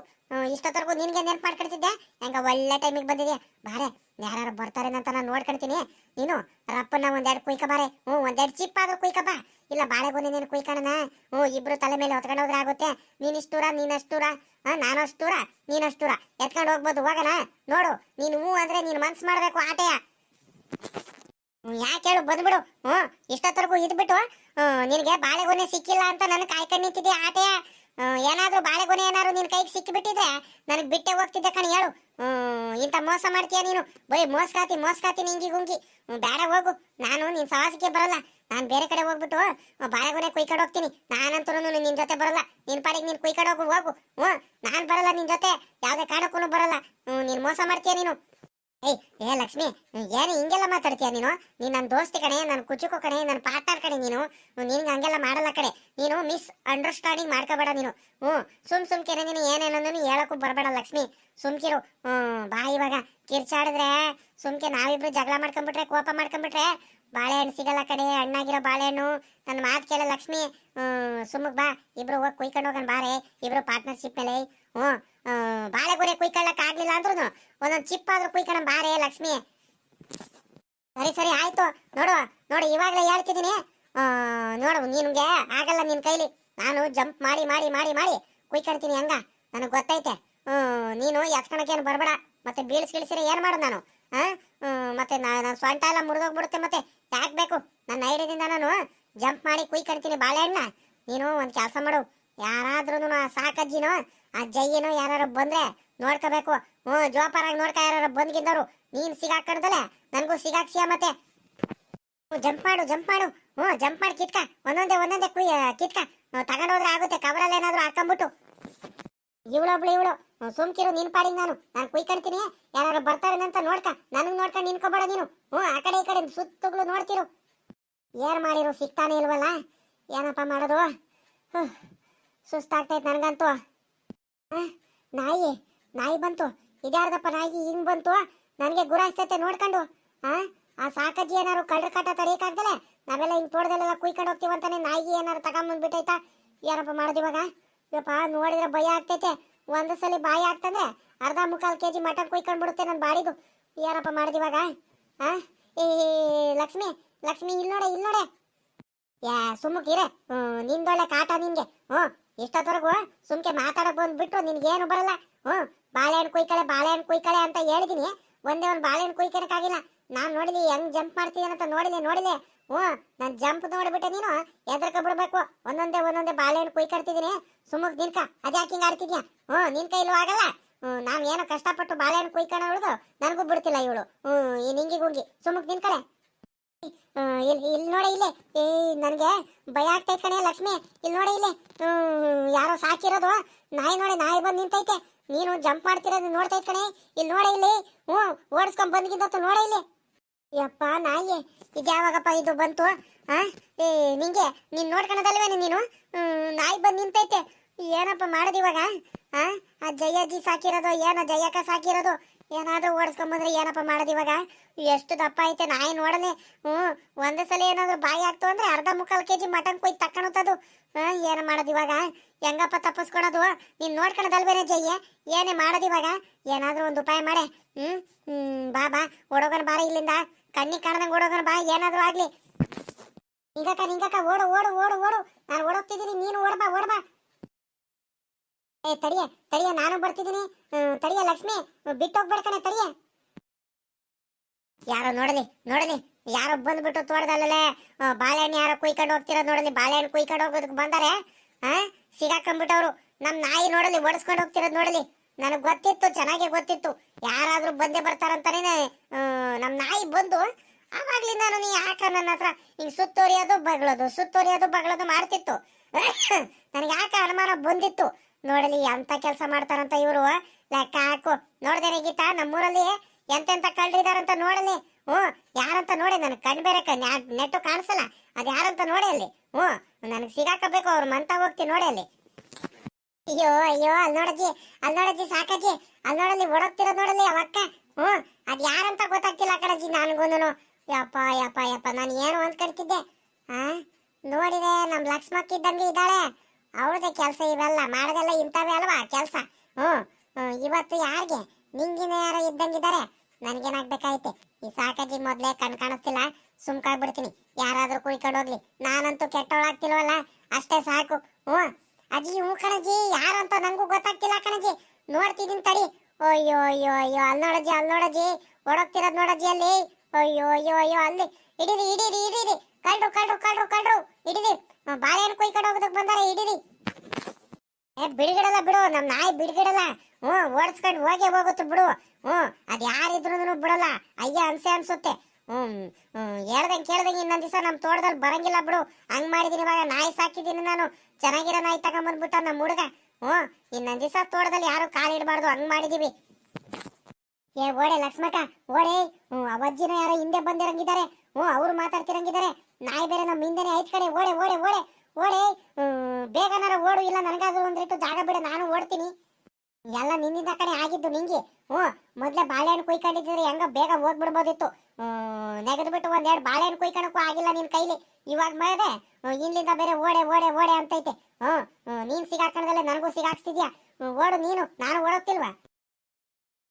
ಇಷ್ಟೊತ್ತವರೆಗೂ ನಿನಗೆ ನೆನಪು ಮಾಡ್ಕೊಳ್ತಿದ್ದೆ. ಹೆಂಗ ಒಳ್ಳೆ ಟೈಮಿಗೆ ಬಂದಿದ್ಯಾ. ಬಾರೆ, ಯಾರು ಬರ್ತಾರೇನಂತ ನಾನು ನೋಡ್ಕೊಳ್ತೀನಿ. ನೀನು ರಪ್ಪನ್ನ ಒಂದೆರಡು ಕುಯ್ಕ ಬಾರೆ. ಒಂದೆರಡು ಚಿಪ್ ಆದ್ರೂ ಕುಯ್ಕ ಬಾ. ಇಲ್ಲ ಬಾಳೆಗೊನೆ ನೀನು ಕುಯ್ಕೊಳ್ಳೋಣ. ಇಬ್ರು ತಲೆ ಮೇಲೆ ಹೊತ್ಕೊಂಡು ಹೋದ್ರೆ ಆಗುತ್ತೆ. ನೀನಿಷ್ಟೂರ, ನೀನಷ್ಟೂರ, ನಾನು ಅಷ್ಟೂರ, ನೀನಷ್ಟೂರ ಎತ್ಕೊಂಡು ಹೋಗ್ಬೋದು. ಹೋಗೋಣ ನೋಡು. ನೀನು ಅಂದ್ರೆ ನೀನು ಮನ್ಸು ಮಾಡ್ಬೇಕು ಆಟೆಯ. ಯಾಕೆ ಹೇಳು, ಬಂದ್ಬಿಡು. ಇಷ್ಟೊತ್ತವರೆಗೂ ಇದ್ಬಿಟ್ಟು ನಿನಗೆ ಬಾಳೆಗೊನೆ ಸಿಕ್ಕಿಲ್ಲ ಅಂತ ನನಗೆ ಕಾಯ್ಕೊಂಡು ನಿಂತಿದ್ದೆ ಆಟೆಯ. ಏನಾದ್ರೂ ಬಾಳೆಗೊನೆ ಏನಾದ್ರು ನಿನ್ ಕೈಗೆ ಸಿಕ್ಕಿಬಿಟ್ಟಿದ್ರೆ ನನಗೆ ಬಿಟ್ಟೆ ಹೋಗ್ತಿದ್ದೆ ಕಣ್. ಹೇಳು, ಇಂಥ ಮೋಸ ಮಾಡ್ತೀಯ ನೀನು. ಬರೀ ಮೋಸ್ಕಾತಿ ನಿಂಗಿ ಗುಂಗಿ. ಬೇಡ ಹೋಗು, ನಾನು ನಿನ್ ಸಾಹಸಕ್ಕೆ ಬರಲ್ಲ. ನಾನು ಬೇರೆ ಕಡೆ ಹೋಗ್ಬಿಟ್ಟು ಬಾಳೆಗೊನೆ ಕುಯ್ಕೊಂಡು ಹೋಗ್ತೀನಿ. ನಾನಂತೂ ನಿನ್ ಜೊತೆ ಬರಲ್ಲ. ನಿನ್ ಪಾಡಿಗೆ ನೀನ್ ಕುಯ್ಕೊಂಡು ಹೋಗು. ನಾನು ಬರಲ್ಲ ನಿನ್ ಜೊತೆ, ಯಾವ್ದೇ ಕಾರಣಕ್ಕೂ ಬರಲ್ಲ. ನೀನ್ ಮೋಸ ಮಾಡ್ತೀಯ ನೀನು. ಏ ಲಕ್ಷ್ಮಿ, ಏನು ಹಿಂಗೆಲ್ಲ ಮಾತಾಡ್ತೀಯ ನೀನು? ನೀನ್ ನನ್ನ ದೋಸ್ತಿ ಕಣೆ, ನನ್ನ ಕುಚುಕು ಕಣೆ, ನನ್ನ ಪಾರ್ಟ್ನರ್ ಕಣೆ ನೀನು. ನಿನ್ಗೆ ಹಂಗೆಲ್ಲ ಮಾಡಲ್ಲ ಕಣೆ. ನೀನು ಮಿಸ್ ಅಂಡರ್ಸ್ಟ್ಯಾಂಡಿಂಗ್ ಮಾಡ್ಕೋಬೇಡ ನೀನು. ಸುಮ್ಕೆನೆ ನೀನು ಏನೇನೋ ಹೇಳಕ್ಕೂ ಬರಬೇಡ ಲಕ್ಷ್ಮಿ. ಸುಮ್ಕಿರು. ಬಾ, ಇವಾಗ ಕಿರ್ಚಾಡಿದ್ರೆ ಸುಮ್ಕೆ ನಾವಿಬ್ರು ಜಗಳ ಮಾಡ್ಕೊಂಡ್ಬಿಟ್ರೆ, ಕೋಪ ಮಾಡ್ಕೊಂಡ್ಬಿಟ್ರೆ ಬಾಳೆಹಣ್ಣು ಸಿಗಲ್ಲ ಕಡೆ, ಹಣ್ಣಾಗಿರೋ ಬಾಳೆಹಣ್ಣು. ನನ್ನ ಮಾತು ಕೇಳ ಲಕ್ಷ್ಮಿ. ಸುಮ್ಮಗ್ ಬಾ, ಇಬ್ರು ಹೋಗಿ ಕುಯ್ಕೊಂಡು ಹೋಗೋಣ ಬಾರೆ, ಇಬ್ರು ಪಾರ್ಟ್ನರ್ಶಿಪ್ ಮೇಲೆ. ಬಾಳೆಗೊನೆ ಕುಯ್ಕೊಳ್ಳಕ್ ಆಗ್ಲಿಲ್ಲ ಅಂದ್ರೂ ಒಂದೊಂದು ಚಿಪ್ ಆದ್ರೂ ಕುಯ್ಕೊಳ್ಳ ಬಾರೆ ಲಕ್ಷ್ಮಿ. ಸರಿ ಆಯ್ತು. ನೋಡು ಇವಾಗಲೇ ಹೇಳ್ತಿದ್ದೀನಿ. ನೋಡು, ನಿನ್ಗೆ ಆಗಲ್ಲ ನಿನ್ ಕೈಲಿ. ನಾನು ಜಂಪ್ ಮಾಡಿ ಮಾಡಿ ಮಾಡಿ ಮಾಡಿ ಕುಯ್ಕೊಳ್ತೀನಿ. ಹಂಗ ನನಗೆ ಗೊತ್ತೈತೆ. ನೀನು ಎತ್ಕೊಳಕೇನು ಬರಬೇಡ. ಮತ್ತೆ ಬೀಳ್ಸಿದ್ರೆ ಏನ್ ಮಾಡೋದು ನಾನು? ಮತ್ತೆ ನಾನು ಸೊಂಟ ಎಲ್ಲ ಮುರಿದೋಗ್ಬಿಡುತ್ತೆ. ಮತ್ತೆ ಯಾಕೆ ಬೇಕು? ನನ್ನ ಐಡಿಯಾದಿಂದ ನಾನು ಜಂಪ್ ಮಾಡಿ ಕುಯ್ಕೊಳ್ತೀನಿ ಬಾಳೆಹಣ್ಣ. ನೀನು ಒಂದು ಕೆಲಸ ಮಾಡು, ಯಾರಾದ್ರೂ ಆ ಸಾಕಜ್ಜಿನೋ ಆ ಜಯ್ಯನೋ ಯಾರು ಬಂದ್ರೆ ನೋಡ್ಕೋಬೇಕು. ಜೋಪಾರಾಗಿ ನೋಡ್ಕ. ಯಾರು ಬಂದ್ಗಿದ್ದವರು ನೀನ್ ಸಿಗಾಕೊಂಡದಲ್ಲ ನನಗೂ ಸಿಗಾಕ್ಸಿಯ. ಮತ್ತೆ ಜಂಪ್ ಮಾಡು. ಜಂಪ್ ಮಾಡಿ ಕಿತ್ಕ. ಒಂದೊಂದೇ ಕಿತ್ಕ. ತಗೊಂಡೋದ್ರೆ ಆಗುತ್ತೆ. ಕವರಲ್ಲಿ ಏನಾದ್ರು ಹಾಕೊಂಡ್ಬಿಟ್ಟು ಇವಳು ಸುಮ್ಕಿರು ನಿನ್ ಪಾಡಿಗೆ ನಾನು ಕುಯ್ಕೊಂತೀನಿ. ಯಾರು ಬರ್ತಾರೇನಂತ ನೋಡ್ಕ, ನನಗ್ ನೋಡ್ಕೊಂಡು ನಿನ್ಕೋಬೇಡ ನೀನು. ಆ ಕಡೆ ಈ ಕಡೆ ಸುತ್ತಗಳು ನೋಡ್ತಿರು. ಏನ್ ಮಾಡಿರು ಸಿಗ್ತಾನೆ ಇಲ್ವಲ್ಲ, ಏನಪ್ಪ ಮಾಡೋದು? ಸುಸ್ತಾಗ್ತೈತೆ ನನಗಂತೂ. ನಾಯಿ ನಾಯಿ ಬಂತು. ಇದ್ಯಾರ್ದಪ್ಪ ನಾಯಿ ಹಿಂಗ್ ಬಂತು? ನನಗೆ ಗುರಾಯಿಸ್ತೈತೆ ನೋಡ್ಕೊಂಡು. ಆ ಸಾಕಜ್ಜಿ ಏನಾರು ಕಳ್ರ ಕಾಟ ತಡೆಯಕ್ಕಾಗ್ದಲೆ ನಾವೆಲ್ಲ ಹಿಂಗ್ ತೋಟದಲ್ಲೆಲ್ಲ ಕುಯ್ಕೊಂಡು ಹೋಗ್ತೀವಂತಾನೆ ನಾಯಿಗೆ ಏನಾರು ತಗೊಂಬಂದ್ಬಿಟ್ಟೈತಾ? ಏನಪ್ಪ ಮಾಡೋದು ಇವಾಗ? ಯಪ್ಪ ನೋಡಿದ್ರೆ ಭಯ ಆಗ್ತೈತೆ. ಒಂದು ಸಲ ಬಾಯಿ ಆಗ್ತಂದ್ರೆ ಅರ್ಧ ಮುಕ್ಕಾಲು ಕೆಜಿ ಮಟನ್ ಕುಯ್ಕೊಂಡು ಬಿಡುತ್ತೆ ನನ್ನ ಬಾಡಿದು. ಏನಪ್ಪ ಮಾಡೋದು ಇವಾಗ? ಏ ಲಕ್ಷ್ಮಿ ಲಕ್ಷ್ಮಿ, ಇಲ್ಲಿ ನೋಡೆ. ಯಾ ಸುಮ್ಮಕಿರೆ, ನಿಂದೊಳ್ಳೆ ಕಾಟ ನಿನ್ಗೆ. ಇಷ್ಟೊತ್ತವರೆಗೂ ಸುಮ್ಕೆ ಮಾತಾಡಕ್ ಬಂದ್ಬಿಟ್ಟು ನಿನ್ಗೇನು ಬರಲ್ಲ. ಬಾಳೆಹಣ್ಣು ಕುಯ್ಕಳೆ ಅಂತ ಹೇಳಿದೀನಿ. ಒಂದೇ ಒಂದು ಬಾಳೆಹಣ್ಣು ಕುಯ್ಕೊಳಕ್ಕಾಗಿಲ್ಲ. ನಾನ್ ನೋಡಿಲಿ ಹೆಂಗ್ ಜಂಪ್ ಮಾಡ್ತೀಯಂತ ನೋಡಿಲೆ. ನಾನ್ ಜಂಪ್ ನೋಡ್ಬಿಟ್ಟೆ, ನೀನು ಎದ್ರಕ ಬಿಡ್ಬೇಕು. ಒಂದೊಂದೇ ಬಾಳೆಹಣ್ಣು ಕುಯ್ಕೊಡ್ತಿದೀನಿ. ಸುಮ್ಮಕ್ ನಿನ್ಕ ಅದ್ಯಾಕೆ ಹಿಂಗ ಆಡ್ತಿದ್ಯಾ? ನಿನ್ ಕೈಲೂ ಆಗಲ್ಲ. ನಾನ್ ಏನೋ ಕಷ್ಟಪಟ್ಟು ಬಾಳೆಹಣ್ಣು ಕುಯ್ಕೊಂಡು ಉಳಿದು ನನಗೂ ಬಿಡ್ತಿಲ್ಲ ಇವಳು. ಈ ನಿಂಗಿ ಗುಂಗಿ ಸುಮ್ಮಕ್ ನಿನ್ಕಳೆ. ಇಲ್ಲಿ ನೋಡೆ ಇಲ್ಲೇ. ನನಗೆ ಭಯ ಆಗ್ತೈತೆ ಕಣೆ ಲಕ್ಷ್ಮಿ. ಇಲ್ಲಿ ನೋಡೆ ಇಲ್ಲೇ, ಯಾರೋ ಸಾಕಿರೋದು ನಾಯಿ ಬಂದು ನಿಂತೈತೆ. ನೀನು ಜಂಪ್ ಮಾಡ್ತಿರೋದು ನೋಡ್ತೈತೆ ಕಣೆ. ಇಲ್ಲಿ ನೋಡೆ ಇಲ್ಲಿ. ಓಡಿಸ್ಕೊಂಡ್ ಬಂದ್ಗಿಂತ ನೋಡೆ ಇಲ್ಲಿ. ಯಪ್ಪ ನಾಯಿ, ಇದು ಯಾವಾಗಪ್ಪ ಇದು ಬಂತು? ನಿಂಗೆ ನೀನ್ ನೋಡ್ಕೊಳದಲ್ವೇನೆ ನೀನು? ನಾಯಿ ಬಂದು ನಿಂತೈತೆ. ಏನಪ್ಪ ಮಾಡೋದು ಇವಾಗ? ಆ ಜಯಜ್ಜಿ ಸಾಕಿರೋದು ಏನೋ, ಜಯಕ್ಕ ಸಾಕಿರೋದು ಏನಾದ್ರೂ ಓಡಿಸ್ಕೊಂಬಂದ್ರೆ ಏನಪ್ಪ ಮಾಡೋದು ಇವಾಗ? ಎಷ್ಟು ದಪ್ಪ ಐತೆ ನಾಯಿ ನೋಡಲೆ. ಒಂದೇ ಸಲ ಏನಾದ್ರು ಬಾಯಿ ಆಗ್ತು ಅಂದ್ರೆ ಅರ್ಧ ಮುಕ್ಕಾಲು ಕೆಜಿ ಮಟನ್ ಕೊಯ್ದು ತಕ್ಕಣತ್ತದು. ಏನ ಮಾಡೋದು ಇವಾಗ? ಹೆಂಗಪ್ಪ ತಪ್ಪಿಸ್ಕೊಳೋದು? ನೀನ್ ನೋಡ್ಕೊಳದಲ್ವೇನೆ ಜಯ್ಯ? ಏನೇ ಮಾಡೋದು ಇವಾಗ? ಏನಾದ್ರೂ ಒಂದು ಉಪಾಯ ಮಾಡೆ. ಬಾ ಓಡೋಗನ ಬಾರ ಇಲ್ಲಿಂದ. ಕಣ್ಣಿಗೆ ಕಾಣದಂಗೆ ಓಡೋಗನ ಬಾ. ಏನಾದ್ರೂ ಆಗ್ಲಿ. ನಿಂಗಕ್ಕ ಓಡು. ನಾನು ಓಡೋಗ್ತಿದ್ದೀನಿ, ನೀನು ಓಡ್ಬಾ. ತಡಿಯ ನಾನು ಬರ್ತಿದ್ದೀನಿ. ತಡಿಯ ಲಕ್ಷ್ಮಿ, ಬಿಟ್ಟೋಗ್ಬೇಡ ಕಣೆ, ತಡಿಯ. ಯಾರೋ ನೋಡಲಿ ಯಾರೋ ಬಂದ್ಬಿಟ್ಟು ತೋಟದಲ್ಲೇ ಬಾಳೆಹಣ್ಣು ಯಾರೋ ಕುಯ್ಕೊಂಡು ಹೋಗ್ತಿರೋದು ನೋಡಲಿ. ಬಾಳೆಹಣ್ಣು ಕುಯ್ಕೊಂಡು ಹೋಗೋದಕ್ಕೆ ಬಂದಾರೆ. ಸಿಗಾಕೊಂಡ್ಬಿಟ್ಟವ್ರು. ನಮ್ ನಾಯಿ ನೋಡಲಿ ಓಡಿಸ್ಕೊಂಡು ಹೋಗ್ತಿರೋದು ನೋಡಲಿ. ನನಗೆ ಗೊತ್ತಿತ್ತು, ಚೆನ್ನಾಗಿ ಗೊತ್ತಿತ್ತು, ಯಾರಾದ್ರೂ ಬಂದೇ ಬರ್ತಾರಂತಾನೆ. ನಮ್ ನಾಯಿ ಬಂದು ಆವಾಗ್ಲಿಂದ ನೀ ಯಾಕ ನನ್ನ ಹತ್ರ ಹಿಂಗ್ ಸುತ್ತೋರಿಯೋದು ಬಗಳೋದು ಮಾಡ್ತಿತ್ತು. ನನಗೆ ಯಾಕ ಅನುಮಾನ ಬಂದಿತ್ತು ನೋಡಲಿ. ಎಂತ ಕೆಲಸ ಮಾಡ್ತಾರಂತ ಇವರು. ಲೆಕ್ಕ ಹಾಕು. ನೋಡ್ದೇನೆ ಗೀತಾ, ನಮ್ಮೂರಲ್ಲಿ ಎಂತೆಂತ ಕಳ್ರಿದಾರಂತ ನೋಡಲಿ. ಯಾರಂತ ನೋಡಿ, ನನಗೆ ಕಣ್ ಬೇರೆ ನೆಟ್ಟು ಕಾಣಿಸಲ್ಲ. ಅದ್ ಯಾರಂತ ನೋಡಿ ಅಲ್ಲಿ. ನನಗೆ ಸಿಗಾಕಬೇಕು. ಅವ್ರ ಮಂತ ಹೋಗ್ತೀನಿ ನೋಡಿ ಅಲ್ಲಿ. ಅಯ್ಯೋ ಅಲ್ಲಿ ನೋಡಜ್ಜಿ ಸಾಕಜ್ಜಿ, ಅಲ್ಲಿ ನೋಡಲಿ ಓಡೋಗ್ತಿರೋದು ನೋಡಲಿ ಅವಕ್ಕ. ಅದ್ ಯಾರಂತ ಗೊತ್ತಾಗ್ತಿಲ್ಲ ಕಣಜ್ಜಿ ನನಗೂನು. ಯಪ್ಪ ನಾನು ಏನು ಅಂದ್ಕೊಳ್ತಿದ್ದೆ. ನೋಡಿದೆ ನಮ್ ಲಕ್ಷ್ಮಕ್ಕ ಇದ್ದಂಗೆ ಇದ್ದಾಳೆ. ಅವಳದೇ ಕೆಲಸ ಇವೆಲ್ಲ ಮಾಡೋದೆಲ್ಲ ಇಂಥವೇ ಅಲ್ವಾ ಕೆಲಸ. ಇವತ್ತು ಯಾರಿಗೆ ನಿಂಗಿನ ಯಾರೋ ಇದ್ದಂಗಿದ್ದಾರೆ. ನನ್ಗೇನಾಗ್ಬೇಕಾಯ್ತೆ? ಈ ಸಾಕಜ್ಜಿ ಮೊದ್ಲೇ ಕಣ್ ಕಾಣಿಸ್ತಿಲ್ಲ, ಸುಮ್ಕಾಗ್ಬಿಡ್ತೀನಿ. ಯಾರಾದ್ರೂ ಕುಯ್ಕೊಂಡು ಹೋಗ್ಲಿ, ನಾನಂತೂ ಕೆಟ್ಟವಳಾಗ್ತಿಲ್ವಲ್ಲ, ಅಷ್ಟೇ ಸಾಕು. ಅಜ್ಜಿ ಕಣಜ್ಜಿ, ಯಾರಂತ ನಂಗೂ ಗೊತ್ತಾಗ್ತಿಲ್ಲ ಕಣಜ್ಜಿ. ನೋಡ್ತಿದ್ದೀನಿ ತಡಿ. ಅಯ್ಯೋ ಅಲ್ಲಿ ನೋಡಜ್ಜಿ ಓಡೋಗ್ತಿರೋದ್ ನೋಡಜ್ಜಿ ಅಲ್ಲಿ. ಅಯ್ಯೋ ಅಲ್ಲಿ. ಹಿಡೀರಿ ಕಳ್ರು ಹಿಡೀರಿ. ಬಾಳೆಹಣ್ಣು ಕುಯ್ಕೊಂಡು ಹೋಗೋದಕ್ಕೆ ಬಂದಾರೆ, ಹಿಡೀರಿ. ಬಿಡ್ಗಿಡಲ್ಲ ಬಿಡು, ನಮ್ ನಾಯಿ ಬಿಡ್ಗಿಡಲ್ಲ. ಓಡಿಸ್ಕೊಂಡು ಹೋಗುತ್ತೆ ಬಿಡು. ಅದ್ ಯಾರಿದ್ರು ಬಿಡಲ್ಲ. ಅಯ್ಯ ಅನ್ಸುತ್ತೆ. ಕೇಳ್ದಂಗೆ ಇನ್ನೊಂದ್ ದಿವಸ ನಮ್ ತೋಟದಲ್ಲಿ ಬರಂಗಿಲ್ಲ ಬಿಡು. ಹಂಗ್ ಮಾಡಿದೀನಿ. ಇವಾಗ ನಾಯಿ ಸಾಕಿದೀನಿ ನಾನು, ಚೆನ್ನಾಗಿರೋ ನಾಯಿ ತಗೊಂಬಂದ್ಬಿಟ್ಟ ನಮ್ ಹುಡುಗ. ಇನ್ನೊಂದ್ ದಿವಸ ತೋಟದಲ್ಲಿ ಯಾರು ಕಾಲಿಡ್ಬಾರ್ದು, ಹಂಗ್ ಮಾಡಿದೀವಿ. ಓಡೆ ಲಕ್ಷ್ಮಕ್ಕ ಓಡೆ. ಅವಜ್ಜಿನ ಯಾರೋ ಹಿಂದೆ ಬಂದಿರಂಗಿದ್ದಾರೆ. ಅವ್ರು ಮಾತಾಡ್ತಿರಂಗಿದ್ದಾರೆ. ನಾಯಿ ಬೇರೆ ನಮ್ ಹಿಂದೆನೆ ಐತ್ ಕಡೆ. ಓಡೆ ಬೇಗನಾರ ಓಡು, ಇಲ್ಲ ನನಗಾದ್ರೂ ಒಂದಿಟ್ಟು ಜಾಗ ಬಿಡ, ನಾನು ಓಡ್ತೀನಿ. ಎಲ್ಲ ನಿನ್ನಿಂದ ಕಡೆ ಆಗಿದ್ದು ನಿಂಗೆ. ಮೊದ್ಲೇ ಬಾಳೆಹಣ್ಣು ಕುಯ್ಕೊಂಡಿದ್ರೆ ಹೆಂಗ ಬೇಗ ಹೋಗ್ಬಿಡ್ಬೋದಿತ್ತು. ನೆಗೆದ್ಬಿಟ್ಟು ಒಂದೆರಡು ಬಾಳೆಹಣ್ಣು ಕುಯ್ಕೊಳಕ್ಕೂ ಆಗಿಲ್ಲ ನಿನ್ ಕೈಲಿ. ಇವಾಗ ಮಾಡಿದೆ ಇಲ್ಲಿಂದ ಬೇರೆ ಓಡೆ ಅಂತೈತೆ. ನೀನ್ ಸಿಗಾಕೊಂಡದಲ್ಲೇ ನನಗೂ ಸಿಗಾಕ್ಸ್ತಿದ್ಯಾ. ಓಡು ನೀನು, ನಾನು ಓಡೋಗ್ತಿಲ್ವಾ?